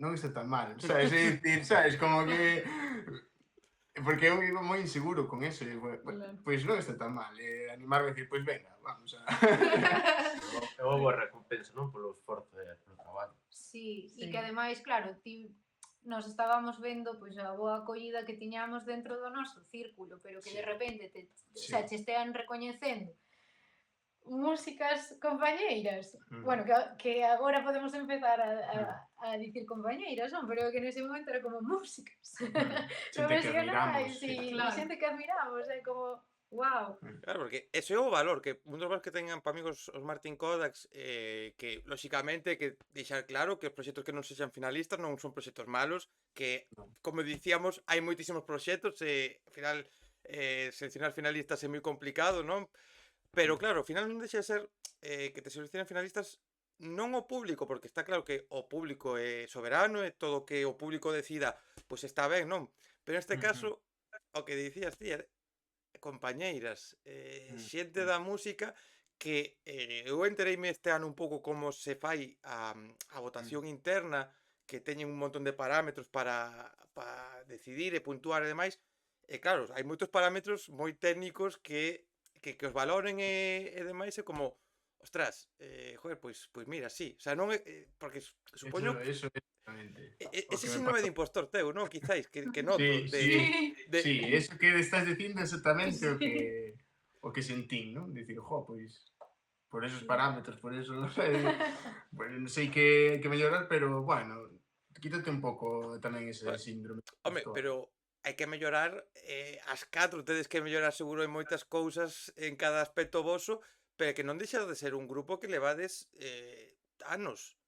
non está tan mal, sabes? É dicir, sabes, como que porque eu iba moi inseguro con eso, e pois non está tan mal, animarme a dicir, pois venga, vamos a É unha boa recompensa, non? Polo esforzo e polo traballo. Sí, Sí. e que ademais, claro, nos estábamos vendo pois a boa acollida que tiñamos dentro do noso círculo, pero que de repente o sea, che estean recoñecendo músicas compañeiras. Bueno, que agora podemos empezar a dicir compañeiras, non? Pero que nese momento era como músicas xente que admiramos. sí, claro. xente que admiramos, é como, wow. Claro, porque ese é o valor, que un dos valores que teñan para mí os Martin Kodaks, que, lóxicamente, que deixar claro que os proxectos que non sexan finalistas non son proxectos malos, que, como dicíamos, hai moitísimos proxectos, e, ao final, seleccionar finalistas é moi complicado, non? Pero, claro, ao final non deixa de ser que te seleccionen finalistas non o público, porque está claro que o público é soberano e todo o que o público decida, pois está ben, non? Pero neste caso, o que dicías ti, compañeiras, xente da música que eu entereime este ano un pouco como se fai a votación interna, que teñen un montón de parámetros para decidir e puntuar e demais, e claro, hai moitos parámetros moi técnicos que os valoren e demais é como, ostras, joder, pois mira, sí, o sea, non é, porque supoño Eso exactamente. ese síndrome de impostor teu, non? Quizáis, que noto Sí, eso que estás dicindo exactamente o que sentín, non? Dicir, pois por esos parámetros, por eso, pues, sei que mellorar, pero bueno, quítate un pouco tamén ese síndrome. Home, pero hai que mellorar, as 4 tedes que mellorar seguro en moitas cousas en cada aspecto voso, pero que non deixa de ser un grupo que levades anos,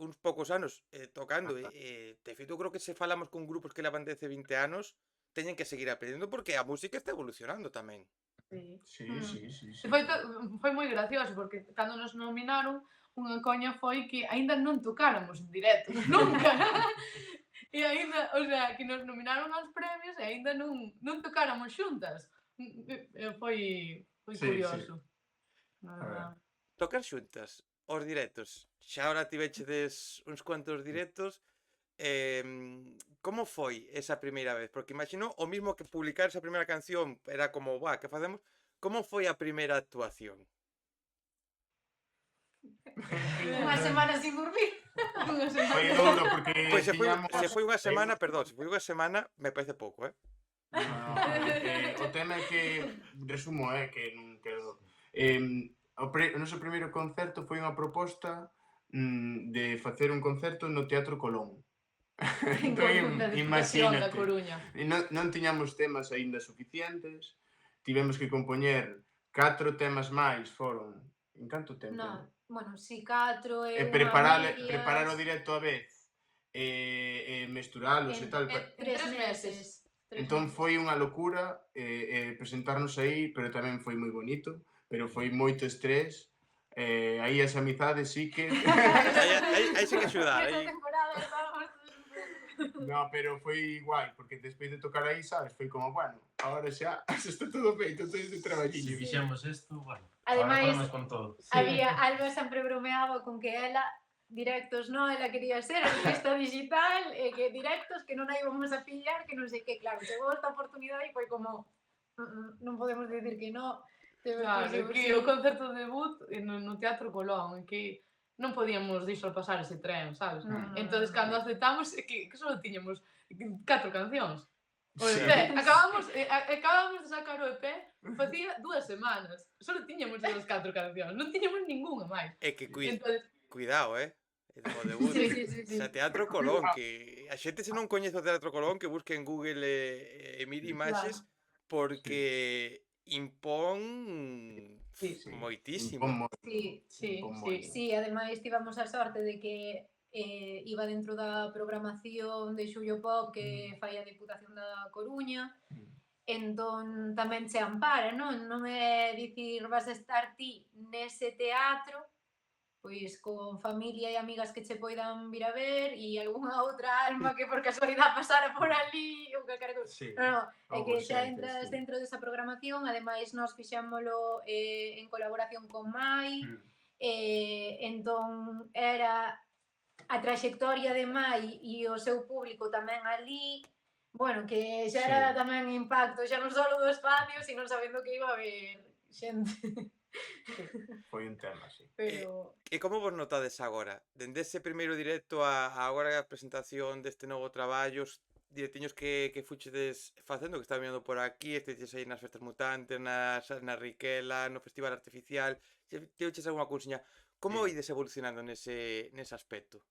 uns poucos anos tocando, de feito creo que se falamos con grupos que levan 10 e 20 anos, teñen que seguir aprendendo porque a música está evolucionando tamén. Sí. Foi moi gracioso porque cando nos nominaron unha coña foi que aínda non tocáramos en directo, nunca. E aínda, o sea, que nos nominaron aos premios e aínda non tocáramos xuntas. Foi curioso, na verdade. Tocar xuntas, os directos. Xa ahora tivechedes uns cuantos directos. Como foi esa primeira vez? Porque imagino o mismo que publicar esa primeira canción era como, "Buah, que facemos?" Como foi a primeira actuación? Unha semana sin dormir. Foi duro porque Pois se tiñamos... foi unha semana, perdón, se foi unha semana, me parece pouco, eh? O tema é que, resumo, que non quedo... O noso primeiro concerto foi unha proposta de facer un concerto no Teatro Colón. Entón, Imagínate. da Coruña. Non tiñamos temas aínda suficientes, tivemos que compoñer 4 temas máis, foron... En canto tempo? No, bueno, si 4 E e preparar o directo a vez, mesturalos e tal. 3 meses. Entón foi unha locura presentarnos aí, pero tamén foi moi bonito, pero foi moito estrés. Aí as amizades sí que... Aí sí que axudar, aí... No, pero foi guai, porque despois de tocar aí, sabes, foi como, bueno, agora xa está todo feito, todo este traballiño. Se fixemos isto, bueno, Ademais, ahora podemos con todo. había, Alba sempre bromeaba con que ela directos, no, ela quería ser artista digital, que directos que non a íbamos a pillar, que non sei que, claro, chegou esta oportunidade e foi como, non podemos decir que no. Claro, que o concerto de debut no Teatro Colón, que non podíamos deixar pasar ese tren, sabes? Entonces, cando aceptamos, que só tiñamos 4 cancións. O EP, acabamos de sacar o EP, facía 2 semanas. Só tiñamos esas 4 cancións, non tiñamos ningunha máis. É que Entonces, cuidado, o debut. Sí. Xa Teatro Colón, que a xente se non coñece o Teatro Colón, que busque en Google e mire imaxes, porque impón moitísimo. Sí, ademais tivemos a sorte de que iba dentro da programación de Xullo Pop que fai a Diputación da Coruña, entón tamén se ampara, non? Non é dicir vas a estar ti nese teatro, pois con familia e amigas que che poidan vir a ver e algunha outra alma que por casualidade pasara por ali ou calquera cousa. Non, é que xa entras dentro desa programación, ademais nós fixémolo en colaboración con Mai, entón era a traxectoria de Mai e o seu público tamén ali, bueno, que xa era tamén impacto, xa non só do espacio, sino sabendo que iba a haber xente. Foi un tema, sí. Pero... E como vos notades agora? Dende ese primeiro directo a agora a presentación deste novo traballo, os directiños que fuchedes facendo, que está vindo por aquí, esteches aí nas Festas Mutantes, na Riquela, no Festival Artificial, teuches alguna cousiña. Como ides evolucionando nese aspecto?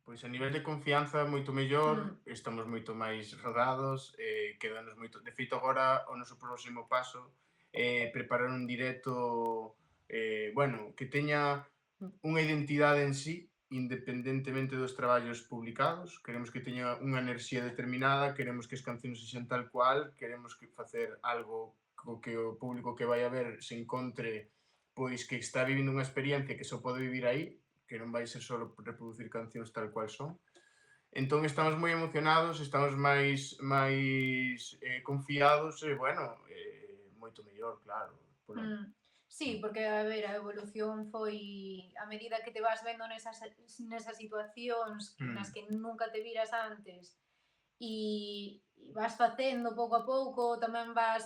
Pois a nivel de confianza moito mellor, estamos moito máis rodados, quedanos moito... De feito, agora o noso próximo paso é preparar un directo, bueno, que teña unha identidade en sí, independentemente dos traballos publicados. Queremos que teña unha enerxía determinada, queremos que as cancións sexan tal cual, queremos que facer algo co que o público que vai a ver se encontre pois que está vivindo unha experiencia que só pode vivir aí, que non vai ser só reproducir cancións tal cual son. Entón estamos moi emocionados, estamos máis confiados e, bueno, moito mellor, claro. Sí, porque, a ver, a evolución foi a medida que te vas vendo nesas situacións nas que nunca te viras antes e vas facendo pouco a pouco, tamén vas,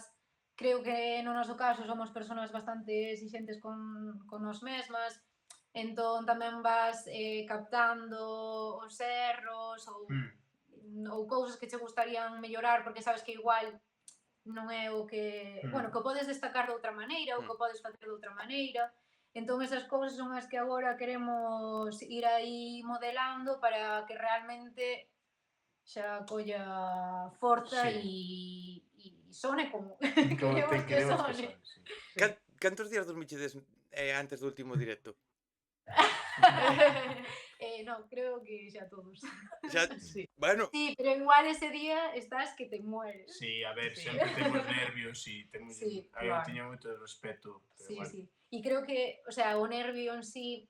creo que no noso caso somos persoas bastante exigentes con nos mesmas, entón tamén vas captando os erros ou cousas que che gustarían mellorar porque sabes que igual non é o que... Bueno, que podes destacar de outra maneira ou que podes facer de outra maneira. Entón esas cousas son as que agora queremos ir aí modelando para que realmente xa colla forza e sone como queremos que sone. Cantos días dormichedes antes do último directo? No, creo que xa todos. Xa, Sí. bueno, Sí, pero igual ese día estás que te mueres. Sí, a ver, Sí. sempre temos nervios e temos... Sí, Aí eu claro. tiño moito respeto, pero Sí, bueno. sí. E creo que, o sea, o nervio en sí,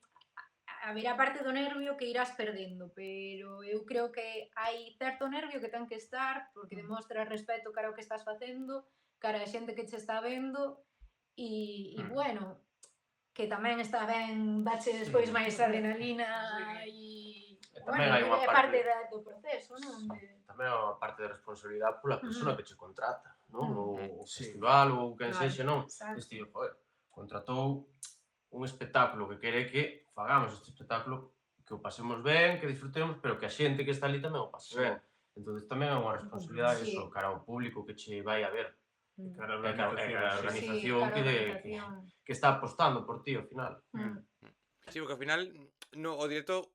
haberá parte do nervio que irás perdendo, pero eu creo que hai certo nervio que ten que estar porque demostra respeto cara ao que estás facendo, cara a xente que che está vendo e bueno, que tamén está ben dache despois Sí. máis adrenalina E e tamén bueno, hai unha é parte do proceso, non? Tamén hai unha parte de responsabilidade pola persona que che contrata, non? O Sí. festival ou quen Claro, sexa, non? exacto. Este, joder, contratou un espectáculo que quere que fagamos este espectáculo, que o pasemos ben, que disfrutemos, pero que a xente que está ali tamén o pase Sí. ben. Entón tamén é unha responsabilidade Sí. iso cara ao público que che vai a ver. Cara a É a organización, organización Sí, cara que, a de, organización. que está apostando por ti ao final. sí, porque ao final no, o directo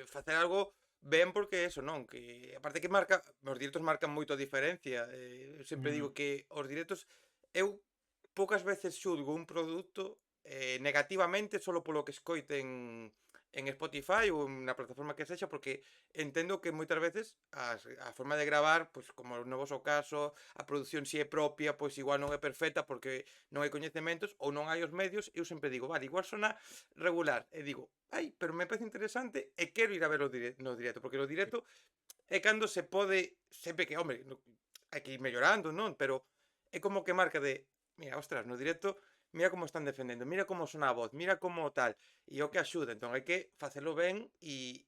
facer algo ben porque eso, non? Que aparte que marca, os directos marcan moito a diferencia. Eu sempre digo que os directos eu poucas veces xulgo un produto negativamente solo polo que escoiten en Spotify ou na plataforma que sexa, porque entendo que moitas veces a forma de gravar, pois como no voso caso, a produción si é propia, pois igual non é perfecta porque non hai coñecementos ou non hai os medios, eu sempre digo, vale, igual sona regular, e digo, ai, pero me parece interesante e quero ir a ver no directo, porque no directo é cando se pode, sempre que, hombre, hai que ir mellorando, non? Pero é como que marca de, mira, ostras, no directo, mira como están defendendo, mira como sona a voz, mira como tal, e o que axuda, entón hai que facelo ben e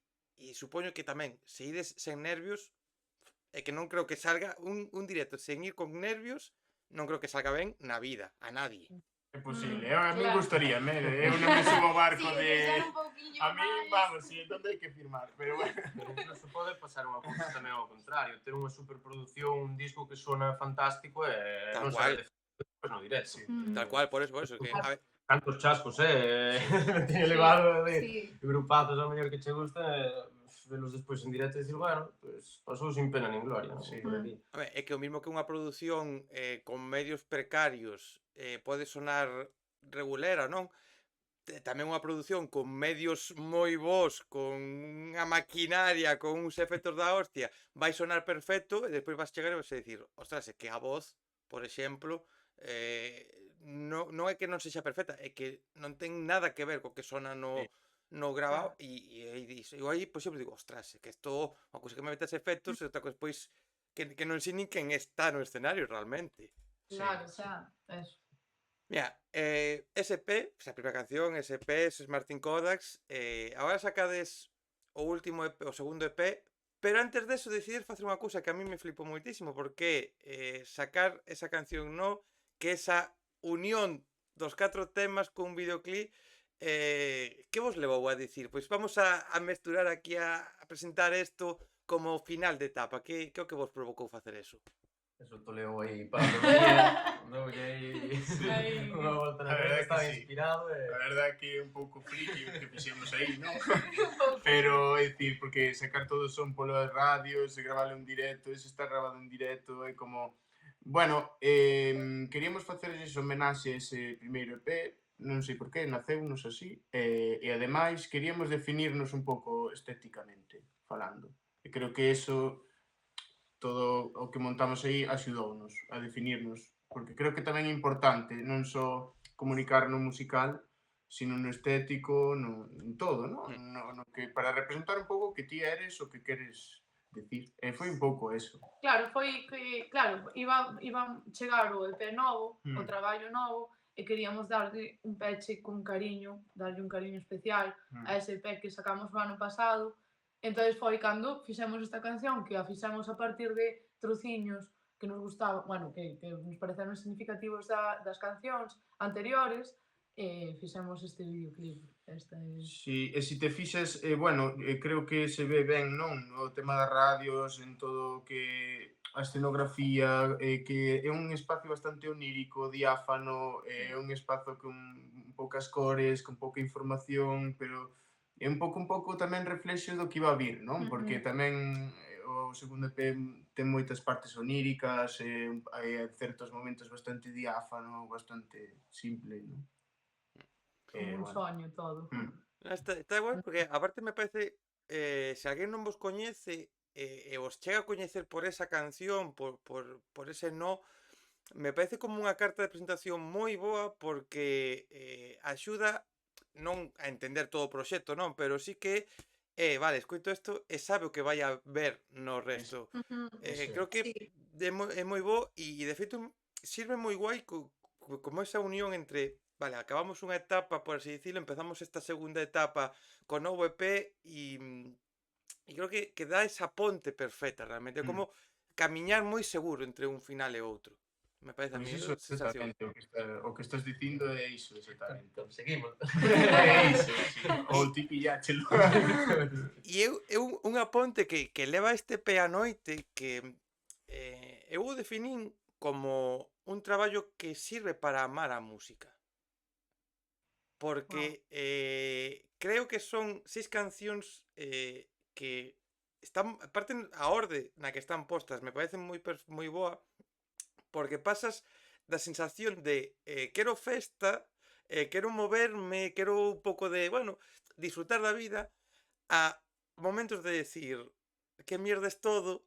supoño que tamén, se ides sen nervios, é que non creo que salga un directo sen ir con nervios, non creo que salga ben na vida, a nadie. É posible. A mí Claro. gustaría, eu non me subo ao barco Sí, de... deixar un pouquiño A mí, máis. vamos, si, entón hai que firmar, pero bueno. Pero incluso pode pasar unha cousa tamén ao contrario, ter unha superproducción, un disco que sona fantástico e Tal non cual. saber despois no directo. Sí. Tal cual, por eso, que, a ver, Cantos chascos, me teño Sí, levado de sí. grupazos ao mellor que che gusta, velos despois en directo e dicir, bueno, pues, pasou sin pena nin gloria, non? Sí. Por aquí. a ver, é que o mismo que unha produción con medios precarios pode sonar regulera, non? Tamén unha produción con medios moi bons, con unha maquinaria, con uns efectos da hostia, vai sonar perfecto e despois vas chegar e vas a dicir, ostras, é que a voz, por exemplo, non é que non sexa perfecta, é que non ten nada que ver co que sona no grabado e aí dis, eu aí, por exemplo, digo, ostras, é que isto, unha cousa que me metas efectos e outra cousa despois que non sei nin quen está no escenario realmente. Claro, xa, eso. Mira, SP, a primeira canción, SP, Martin Kodaks, agora sacades o último EP, o segundo EP, pero antes deso decidir facer unha cousa que a mí me flipou moitísimo, porque sacar esa canción no, que esa unión dos 4 temas cun videoclip, que vos levou a dicir? Pois vamos a mesturar aquí a presentar isto como final de etapa, que o que vos provocou facer eso? Eso to leo aí para o día, doulle Aí. unha volta na A verdade cabeza, que estaba sí. inspirado e... A verdade que é un pouco friki o que fixemos aí, non? Pero, é dicir, porque sacar todo son polas radios, e gravarlo en directo, ese está grabado en directo, é como... Bueno, queríamos facer ese homenaxe a ese primeiro EP, non sei por qué, naceunos así, e ademais queríamos definirnos un pouco estéticamente, falando. E creo que eso, todo o que montamos aí, axudounos a definirnos, porque creo que tamén é importante non só comunicar no musical, sino no estético, en todo, no que para representar un pouco o que ti eres, o que queres decir. E foi un pouco eso. Claro, foi que, claro, iba chegar o EP novo, o traballo novo, e queríamos darlle un peche con cariño, darlle un cariño especial a ese EP que sacamos o ano pasado. Entonces foi cando fixemos esta canción, que a fixemos a partir de trociños que nos gustaban, bueno, que nos pareceron significativos das cancións anteriores, e fixemos este videoclip. Si, e se te fixes, bueno, creo que se ve ben, non? O tema das radios, en todo o que a escenografía, que é un espacio bastante onírico, diáfano, é un espazo con poucas cores, con pouca información, pero é un pouco tamén reflexo do que iba a vir, non? Porque tamén o segundo EP ten moitas partes oníricas, hai certos momentos bastante diáfano, bastante simple, non? Como un bueno. soño todo. Está guai porque aparte me parece se alguén non vos coñece e vos chega a coñecer por esa canción, por ese no, me parece como unha carta de presentación moi boa porque axuda non a entender todo o proxecto, non, pero sí que vale, escoito isto e sabe o que vai a ver no resto. Creo que Sí, é moi bo e de feito sirve moi guai como esa unión entre, vale, acabamos unha etapa, por así dicilo, empezamos esta segunda etapa con novo EP e creo que dá esa ponte perfecta realmente, é Mm. como camiñar moi seguro entre un final e outro. Me parece a Pois mí iso esa sensación. exactamente o que estás dicindo é iso exactamente. Seguimos. É iso, sí. O ti pilláchelo. E é unha ponte que leva este pé a noite que eu o definín como un traballo que sirve para amar a música. Wow. Porque creo que son 6 cancións que están, aparte a orde na que están postas, me parece moi boa, porque pasas da sensación de quero festa, quero moverme, quero un pouco de, bueno, disfrutar da vida, a momentos de decir que mierda es todo,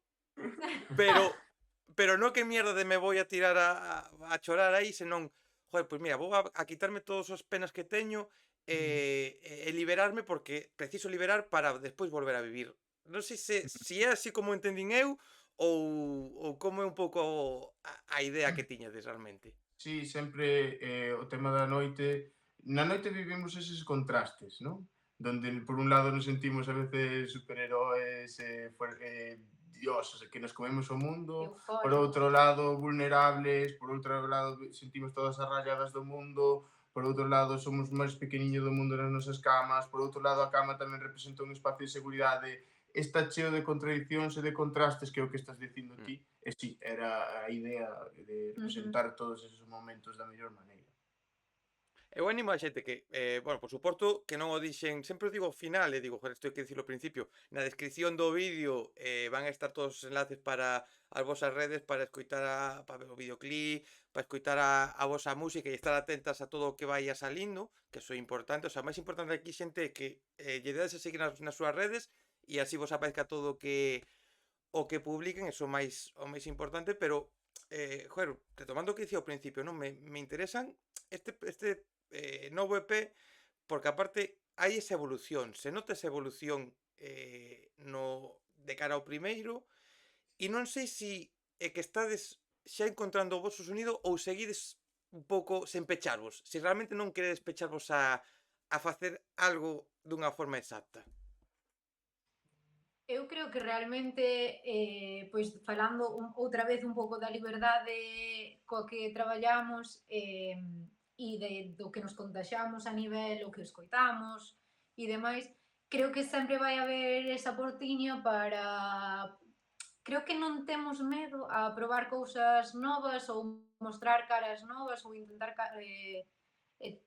pero no que mierda de me voy a tirar a chorar aí, senón, joder, pois mira, vou a quitarme todas as penas que teño e liberarme porque preciso liberar para despois volver a vivir. Non sei se é así como entendín eu ou como é un pouco a idea que tiñades realmente. Sí, sempre o tema da noite. Na noite vivimos eses contrastes, non? Donde por un lado nos sentimos a veces superheróis, dioses, que nos comemos o mundo, por eufóricos. outro lado vulnerables, por outro lado sentimos todas as rayadas do mundo, por outro lado somos máis pequeniño do mundo nas nosas camas, por outro lado a cama tamén representa un espacio de seguridade. Está cheo de contradicións e de contrastes que é o que estás dicindo ti. E sí, era a idea de representar todos esos momentos da mellor maneira. Eu animo a xente que, bueno, por suposto que non o dixen, sempre o digo ao final, e digo, joder, isto hai que dicilo ao principio, na descripción do vídeo van a estar todos os enlaces para as vosas redes, para escoitar para ver o videoclip, para escoitar a vosa música e estar atentas a todo o que vai salindo, que iso é importante, o sea, máis importante aquí xente é que lle dedes a seguir nas súas redes e así vos aparezca todo o que publiquen, eso o máis importante, pero joder, retomando o que dicía ao principio, non me interesan este novo EP porque aparte hai esa evolución, se nota esa evolución de cara ao primeiro e non sei se é que estades xa encontrando o vosso sonido ou seguides un pouco sen pecharvos, se realmente non queredes pecharvos a facer algo dunha forma exacta. Eu creo que realmente, pois falando outra vez un pouco da liberdade coa que traballamos e do que nos contaxamos a nivel o que escoitamos e demais, creo que sempre vai haber esa portiña para... Creo que non temos medo a probar cousas novas ou mostrar caras novas ou intentar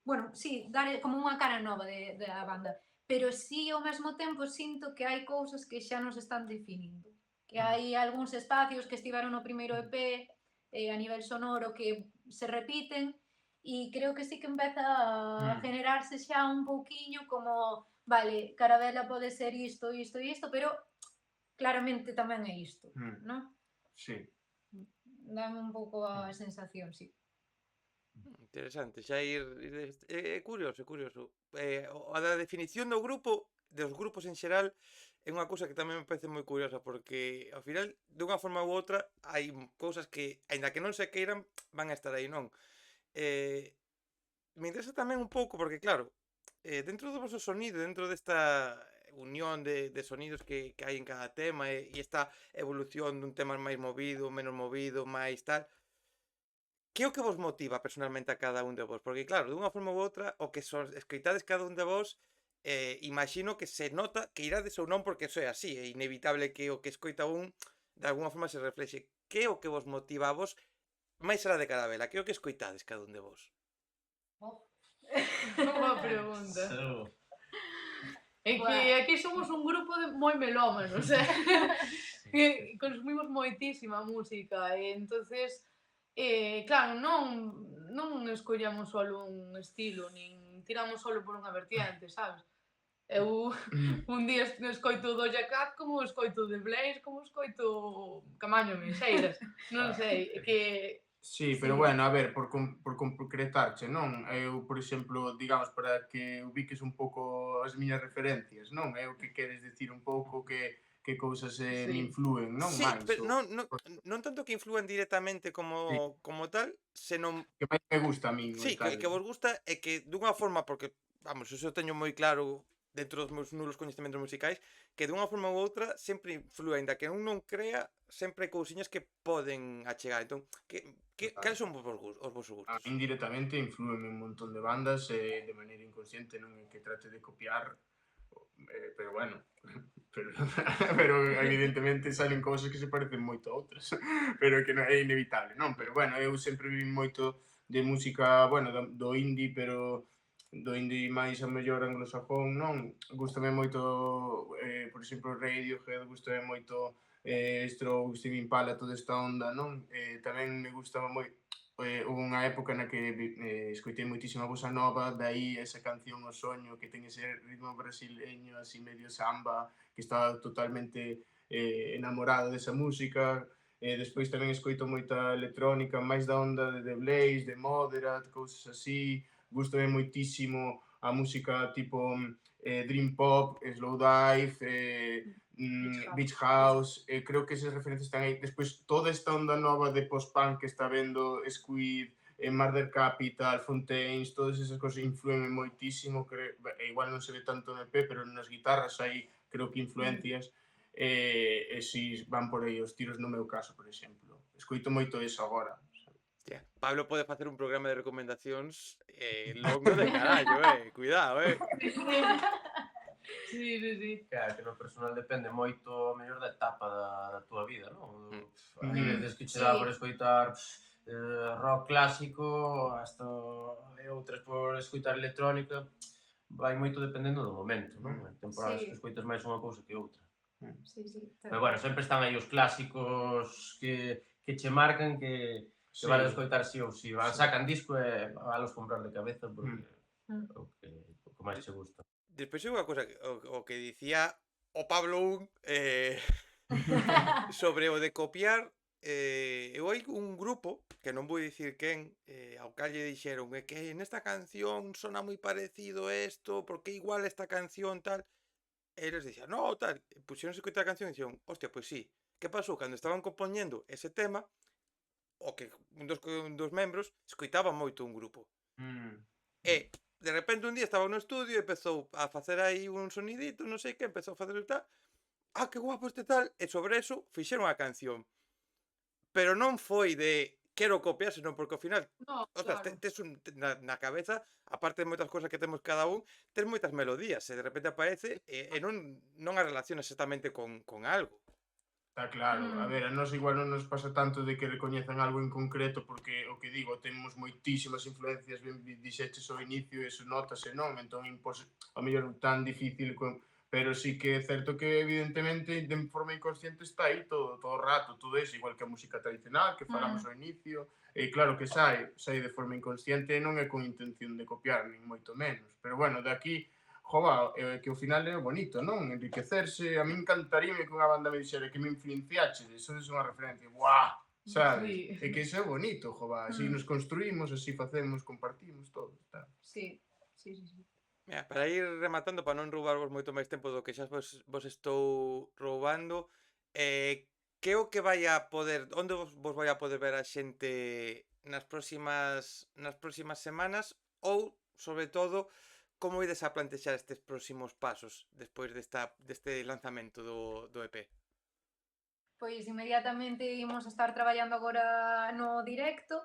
bueno, sí, dar como unha cara nova da banda, pero sí ao mesmo tempo sinto que hai cousas que xa nos están definindo, que hai algúns espacios que estiveron no primeiro EP a nivel sonoro que se repiten e creo que sí que empeza a generarse xa un pouquiño como, vale, Carabela pode ser isto, isto e isto, pero claramente tamén é isto, non? Sí. Dame un pouco a sensación, sí. Interesante, xa é curioso, é curioso. A da definición do grupo, dos grupos en xeral, é unha cousa que tamén me parece moi curiosa, porque ao final, dunha forma ou outra, hai cousas que, aínda que non se queiran, van a estar aí, non? Me interesa tamén un pouco, porque claro, dentro do vosso sonido, dentro desta unión de sonidos que hai en cada tema e esta evolución dun tema máis movido, menos movido, máis tal, que é o que vos motiva personalmente a cada un de vos? Porque claro, dunha forma ou outra, o que escoitades cada un de vos, imagino que se nota que irades ou non porque eso é así, é inevitable que o que escoita un de alguna forma se reflexe. Que é o que vos motiva a vos máis alá de Carabela? Que é o que escoitades cada un de vos? Boa pregunta. É que Buah. aquí somos un grupo de moi melómanos, que consumimos moitísima música e entonces claro, non escollamos só un estilo, nin tiramos solo por unha vertiente, sabes? Eu un día escoito Doja Cat como escoito The Blaze, como escoito Camaño Menseiras. Non sei, é que... Sí, pero Sí. bueno, a ver, por concretarche, non? Eu, por exemplo, digamos, para que ubiques un pouco as miñas referencias, non? É o que queres decir un pouco que cousas me Sí. influen, non? Sí, Mais, pero ou non tanto que inflúan directamente sí, como tal, senón que máis me gusta a min e sí, tal. que vos gusta e que dunha forma, porque, vamos, eso teño moi claro dentro dos meus nulos coñecementos musicais, que dunha forma ou outra sempre inflúe, aínda que un non crea, sempre hai cousiñas que poden achegar. Entón, Total. cales son os vosos A gustos? min directamente inflúenme un montón de bandas de maneira inconsciente, non é que trate de copiar, pero bueno, pero evidentemente salen cousas que se parecen moito a outras, pero que non é inevitable, non? Pero bueno, eu sempre vi moito de música, bueno, do indie, pero do indie máis a mellor anglosajón, non? Gústame moito, por exemplo, Radiohead, gústame moito Strokes, Tame Impala, toda esta onda, non? Tamén me gustaba moito houve unha época na que escoitei moitísima bossa nova, dai esa canción O Soño, que ten ese ritmo brasileño, así medio samba, que estaba totalmente enamorado desa música. Despois tamén escoito moita electrónica, máis da onda de The Blaze, de Moderat, cousas así. Gústame moitísimo a música tipo Dream Pop, Slow Dive, Beach House, creo que esas referencias están aí. Despois, toda esta onda nova de post-punk que está vendo Squid, Murder Capital, Fontaines, todas esas cosas influenme moitísimo, igual non se ve tanto no EP, pero nas guitarras hai, creo que influencias, e si van por aí os tiros no meu caso, por exemplo. Escoito moito eso agora. Hostia, Pablo pode facer un programa de recomendacións longo de carallo, cuidado, Sí, sí, sí. Claro, que no personal depende moito mellor da etapa da túa vida, non? Hai veces que che Sí. dá por escoitar rock clásico, hasta outras por escoitar electrónica, vai moito dependendo do momento, non? Hai temporadas Sí. que escoitas máis unha cousa que outra. Sí, sí. Pero bueno, sempre están aí os clásicos que che marcan que Sí. vale escoitar si ou si. Sí. Sacan disco e valos comprar de cabeza porque é o que máis che gusta. Despois hai unha cousa o que dicía o Pablo sobre o de copiar. Eu hai un grupo, que non vou dicir quen, ao cal lle dixeron que nesta canción sona moi parecido isto, porque igual esta canción tal. E eles dixían, no, tal, puxeronse a escoitar a canción e dixeron, hostia, pois sí. Que pasou? Cando estaban compoñendo ese tema, o que un dos membros escoitaba moito un grupo. E de repente un día estaba no estudio e empezou a facer aí un sonidito, non sei que, empezou a facer tal, que guapo este tal, e sobre eso fixeron a canción. Pero non foi de quero copiar, senón porque ao final, No, ostras, claro. tes na cabeza, aparte de moitas cousas que temos cada un, tes moitas melodías, e de repente aparece e non as relacionas exactamente con algo. Está claro, a ver, a nós igual non nos pasa tanto de que recoñezan algo en concreto, porque o que digo, temos moitísimas influencias, ben dixeches ao inicio, e eso notase, non? Entón, a mellor tan difícil, pero sí que é certo que evidentemente de forma inconsciente está aí todo o rato, todo eso, igual que a música tradicional que falamos ao inicio, e claro que sai de forma inconsciente e non é con intención de copiar, nin moito menos, pero bueno, de aquí jova, que ao final é bonito, non? Enriquecerse, a min encantaríame que unha banda me dixera que me influenciache, eso é unha referencia, buah, sabes? Sí. É que iso é bonito, jova, así nos construímos, así facemos, compartimos todo, está. Sí, sí, sí, sí. Mira, para ir rematando, para non roubarvos moito máis tempo do que xa vos estou roubando, que o que vai a poder, onde vos vai a poder ver a xente nas próximas semanas, ou, sobre todo, como ides a plantexar estes próximos pasos despois deste lanzamento do EP? Pois inmediatamente imos estar traballando agora no directo.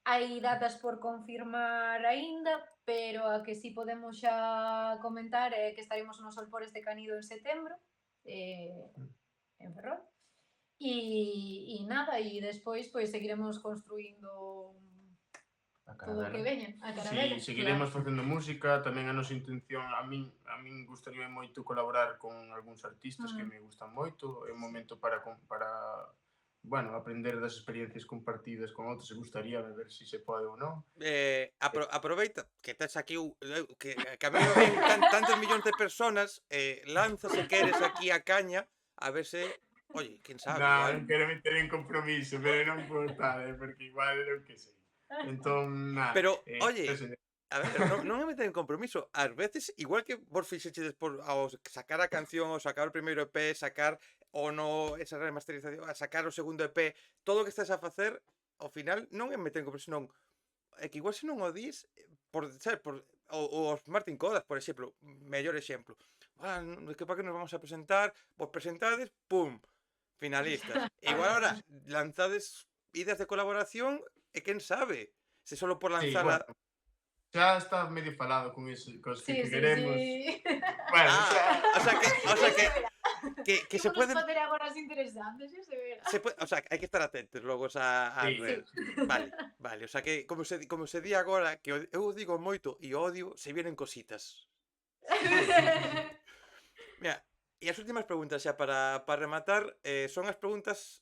Hai datas por confirmar aínda, pero a que sí podemos xa comentar é que estaremos no Solpores de Canido en setembro, en Ferrol. E nada, e despois pois seguiremos construindo todo o que veña, a caravela. Sí, seguiremos facendo música, tamén a nosa intención, a min gustaría moito colaborar con algúns artistas que me gustan moito, é un momento para bueno, aprender das experiencias compartidas con outros, e gustaría ver se se pode ou non. Aproveita que tes aquí que a mí me ven tantos millóns de personas, lanza se queres aquí a caña, a ver se, oye, quen sabe, igual. Non quero meter en compromiso, pero non por tal, porque igual eu que sei. Entón, nada. Pero, oye, a ver, non é meter en compromiso. Ás veces, igual que vos fixechedes ao sacar a canción, ao sacar o primeiro EP, sacar ou no esa remasterización, a sacar o segundo EP, todo o que estás a facer, ao final non é meter en compromiso, non. É que igual se non o dis, por os Martin Kodas, por exemplo, mellor exemplo. Que para que nos vamos a presentar, vos presentades, pum, finalistas. Igual ahora lanzades ideas de colaboración e quen sabe, se solo por lanzar bueno, xa está medio falado con iso, cos que queremos. Sí. Bueno, o sea que se pueden facer agora as interesantes, se verá. o sea, hai que estar atentos logo a Sí. redes. Vale, o sea que como se di agora, que eu digo moito e odio, se vienen cositas. Mira, e as últimas preguntas xa para rematar, son as preguntas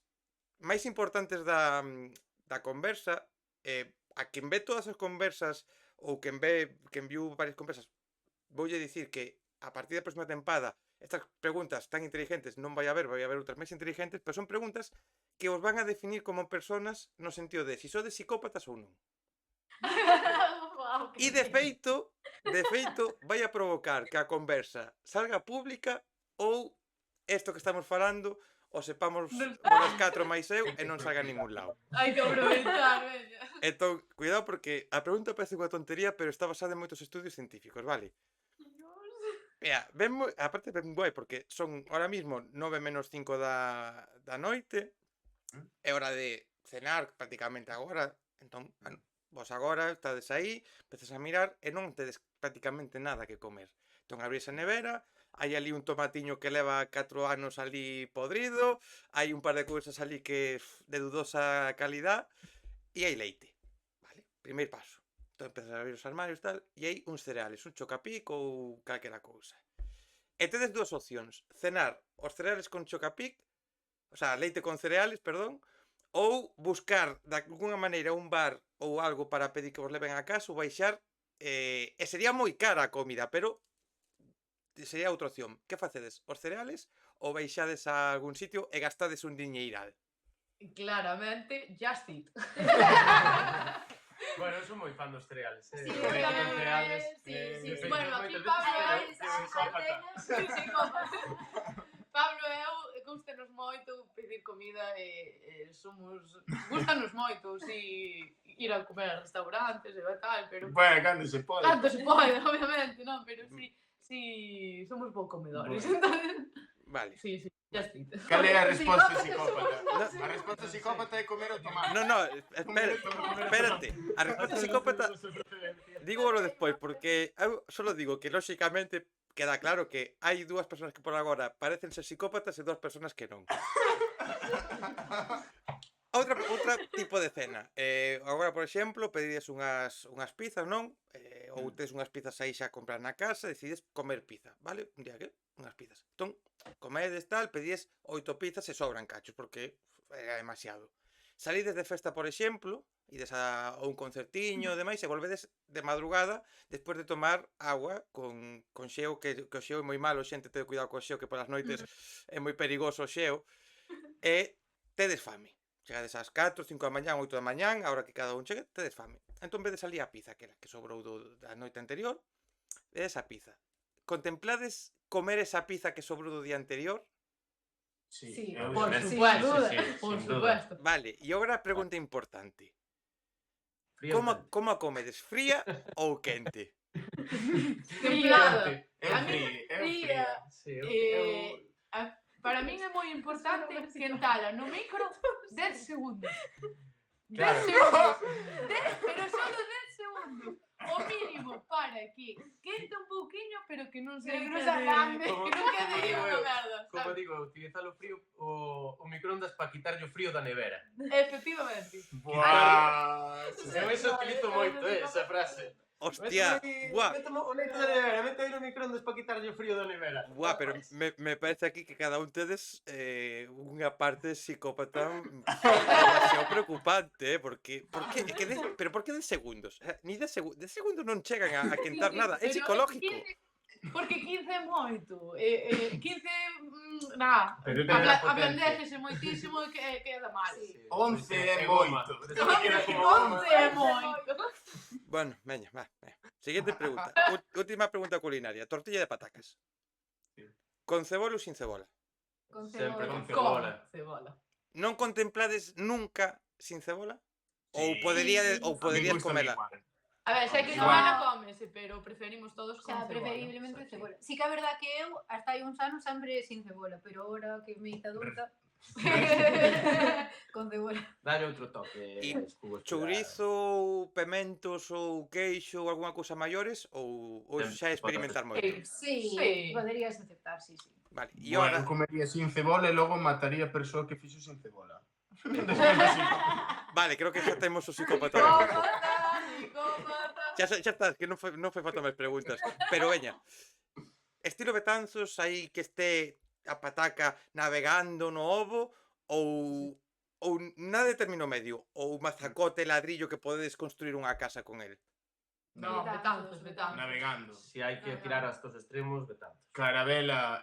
máis importantes da conversa. A quen ve todas as conversas ou quen viu varias conversas, voulle dicir que a partir da próxima tempada estas preguntas tan inteligentes non vai haber outras máis inteligentes, pero son preguntas que os van a definir como personas no sentido de si sodes psicópatas ou non. Wow, E de feito vai a provocar que a conversa salga pública ou isto que estamos falando o sepamos os 4 máis eu e non salga a ningún lado. Hai que aproveitar, veña. Entón, cuidado porque a pregunta parece unha tontería, pero está basada en moitos estudios científicos, vale? Mira, aparte ben guai, porque son ahora mismo 9:05 da noite, é hora de cenar prácticamente agora, entón, vos agora estades aí, empezas a mirar e non tedes prácticamente nada que comer. Entón, abrís a nevera, hai ali un tomatiño que leva 4 anos ali podrido, hai un par de cousas ali que de dudosa calidad e hai leite, vale? Primeiro paso. Entón empezas a abrir os armarios tal, e hai uns cereales, un Chocapic ou calquera cousa. E tedes dúas opcións, cenar os cereales con Chocapic, o sea, leite con cereales, perdón, ou buscar de alguna maneira un bar ou algo para pedir que vos leven a casa ou baixar, e sería moi cara a comida, pero sería outra opción. Que facedes? Os cereales ou baixades a algún sitio e gastades un diñeiral? Claramente, Just Eat. Bueno, eu son moi fan dos cereales. Sí, Leite eu con tamén. cereales. Sí. Bueno, aquí moitas Pablo veces é psicópata. Pablo e eu gustanos moito pedir comida e gustanos moito, si ir a comer a restaurantes e tal, pero bueno, cando se pode. tanto se pode, obviamente, non, pero si somos pouco comedores. Vale. Sí, Just Eat. Cal é a resposta Psicópata, psicópata? A resposta psicópata é comer o tomate. No, espérate. A resposta psicópata dígolo despois, porque eu solo digo que lóxicamente queda claro que hai dúas persoas que por agora parecen ser psicópatas e dúas persoas que non. Outra tipo de cena. Agora, por exemplo, pedides unhas pizzas, non? Ou tes unhas pizzas aí xa a comprar na casa, decides comer pizza, vale? Un día que unhas pizzas. Entón, comedes tal, pedides 8 pizzas e sobran cachos, porque era demasiado. Salides de festa, por exemplo, ides a un concertiño e demais, e volvedes de madrugada despois de tomar agua con xeo, que o xeo é moi malo, xente, tede cuidado co xeo, que polas noites é moi perigoso o xeo, e tedes fame. Chegades ás 4, 5 da mañán, 8 da mañán, a hora que cada un chegue, tedes fame. Entón vedes ali a pizza, que sobrou da noite anterior, vedes a pizza. Contemplades comer esa pizza que sobrou do día anterior? Sí, Por Sí, supuesto, sí, por sin duda. supuesto. Vale, e agora a pregunta importante. Frío Como a comedes? Fría ou quente? Templada. É A mí, fría. Sí, Para min é moi importante quentala no micro 10 segundos. 10 Claro. segundos. Pero solo 10 segundos. O mínimo para que quente un pouquiño, pero que non se Pero que non quede- se agrande. que non quede aí Como unha eu. merda. Como sabes? digo, utilizar o frío o microondas para quitarlle o frío da nevera. Efectivamente. Buah. Eu eso utilizo moito, esa frase. Hostia, buah. Méteme o leite da nevera, méteme no microondas para quitarlle o frío da nevera. Buah, pero me parece aquí que cada un tedes unha parte psicópata demasiado preocupante, porque pero por que de segundos? Ni de segundos non chegan a quentar nada, é Pero psicológico. Porque 15 é moito. 15, nada. Pero ten a potencia. Aprendéxese moitísimo e queda mal. 11 é goma. moito. 11 é moito. Bueno, veña, va. Siguiente pregunta. Última pregunta culinaria. Tortilla de patacas. Sí. Con cebola ou sin cebola? Con Sempre cebola. con cebola. Cebola. Non contemplades nunca sin cebola? Ou Sí. poderíades comela? A ver, sei que Igual. non Ana cómese, pero preferimos todos O con sea, cebola. preferiblemente O sea, cebola. Sí que a verdad que eu, hasta hai uns anos, sempre sin cebola, pero ahora que me hice adulta, con cebola. Dalle outro toque. E aos cubos chourizo ou pementos ou queixo ou algunha cousa maiores ou xa experimentar moito? Sí, Sí. poderías aceptar, sí, sí. Vale, e Bueno, ahora eu comería sin cebola e logo mataría a persoa que fixo sin cebola. vale, creo que xa temos o psicópata. Psicópata. Xa está, que non foi falta máis preguntas. Pero veña, estilo Betanzos, aí que este a pataca navegando no ovo ou nada de término medio, ou mazacote, ladrillo que podedes construir unha casa con el. No, betanzos. Navegando. Si hai que tirar hasta os extremos, betanzos. Carabela,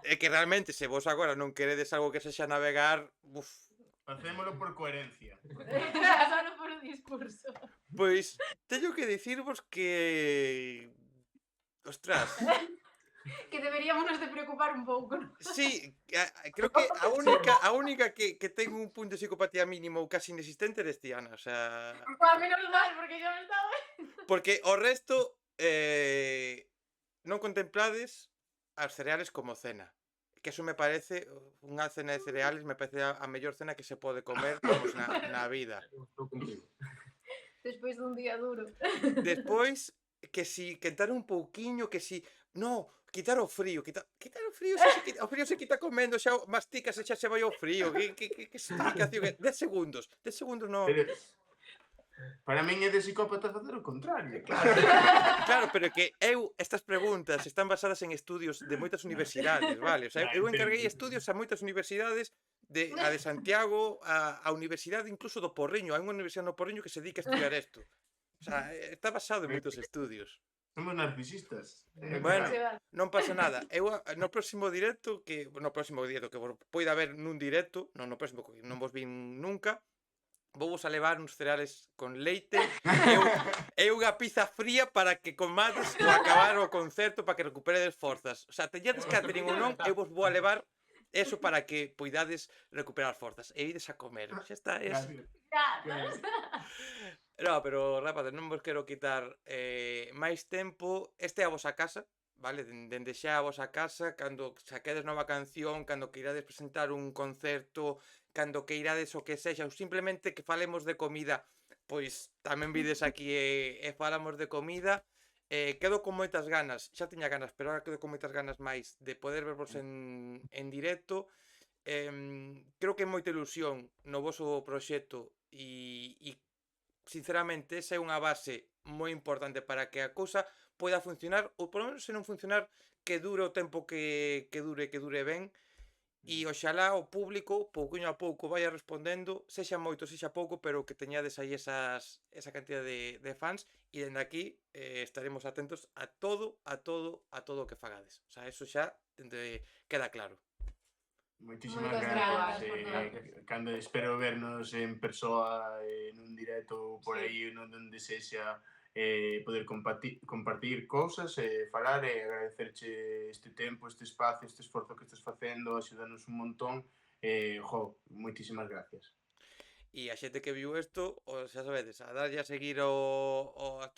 É que realmente, se vos agora non queredes algo que sexa navegar, Facémolo por coherencia. Solo por o discurso. pois teño que dicirvos que... Ostras, Que deberíamos nos de preocupar un pouco, ¿no? sí, creo que a única que ten un punto de psicopatía mínimo ou casi inexistente eres ti, Ana, o sea... Pues menos mal, porque yo me estaba... Porque o resto non contemplades as cereales como cena. Que eso me parece, unha cena de cereales me parece a mellor cena que se pode comer vamos, na vida. Estou contigo. Despois dun día duro. Despois, que si quentar un pouquiño, que si... No, quitar o frío, quitar o frío, o frío se quita comendo, xa masticas e xa se vai o frío. Que explicación? 10 segundos non... Pero, para min é de psicópata facer o contrario. Claro, pero que estas preguntas están basadas en estudios de moitas universidades, vale? O sea, eu encarguei estudios a moitas universidades, a de Santiago, a universidade incluso do Porriño. Hai unha universidade no Porriño que se dedica a estudiar isto. O sea, está basado en moitos estudios. Somos narcisistas. Bueno, non pasa nada. Eu no próximo directo que poida haber nun directo, non no próximo que non vos vin nunca, vou vos a levar uns cereales con leite e unha pizza fría para que comades o acabar o concerto para que recuperedes forzas. O sea, teñades catering ou non, eu vos vou a levar eso para que poidades recuperar forzas e ides a comer. Xa está, No, pero rapaces, non vos quero quitar máis tempo. Este é a vosa casa, vale? Dende xa a vosa casa, cando saquedes nova canción, cando queirades presentar un concerto, cando queirades o que sexa, ou simplemente que falemos de comida, pois tamén vides aquí e falamos de comida. Quedo con moitas ganas, xa tiña ganas, pero ahora quedo con moitas ganas máis de poder vervos en directo. Creo que é moita ilusión no voso proxecto e sinceramente esa é unha base moi importante para que a cousa poida funcionar, ou polo menos se non funcionar, que dure o tempo que dure ben, e oxalá o público, pouquiño a pouco, vaya respondendo, sexa moito, sexa pouco, pero que teñades aí esa cantidad de fans, e dende aquí estaremos atentos a todo o que fagades. O sea, eso xa queda claro. Moitísimas Moitas grazas. grazas, Cando espero vernos en persoa, nun directo por aí, onde sexa, poder compartir cousas, falar e agradecerche este tempo, este espacio, este esforzo que estás facendo, axudanos un montón. Moitísimas gracias. E a xente que viu isto, xa sabedes, a darlle a seguir a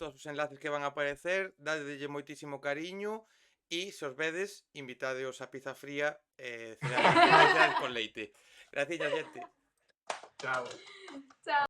todos os enlaces que van a aparecer, dadelle moitísimo cariño. E se os vedes, invitadeos a pizza fría cereales con leite. Gracias, xente. Chao. Chao.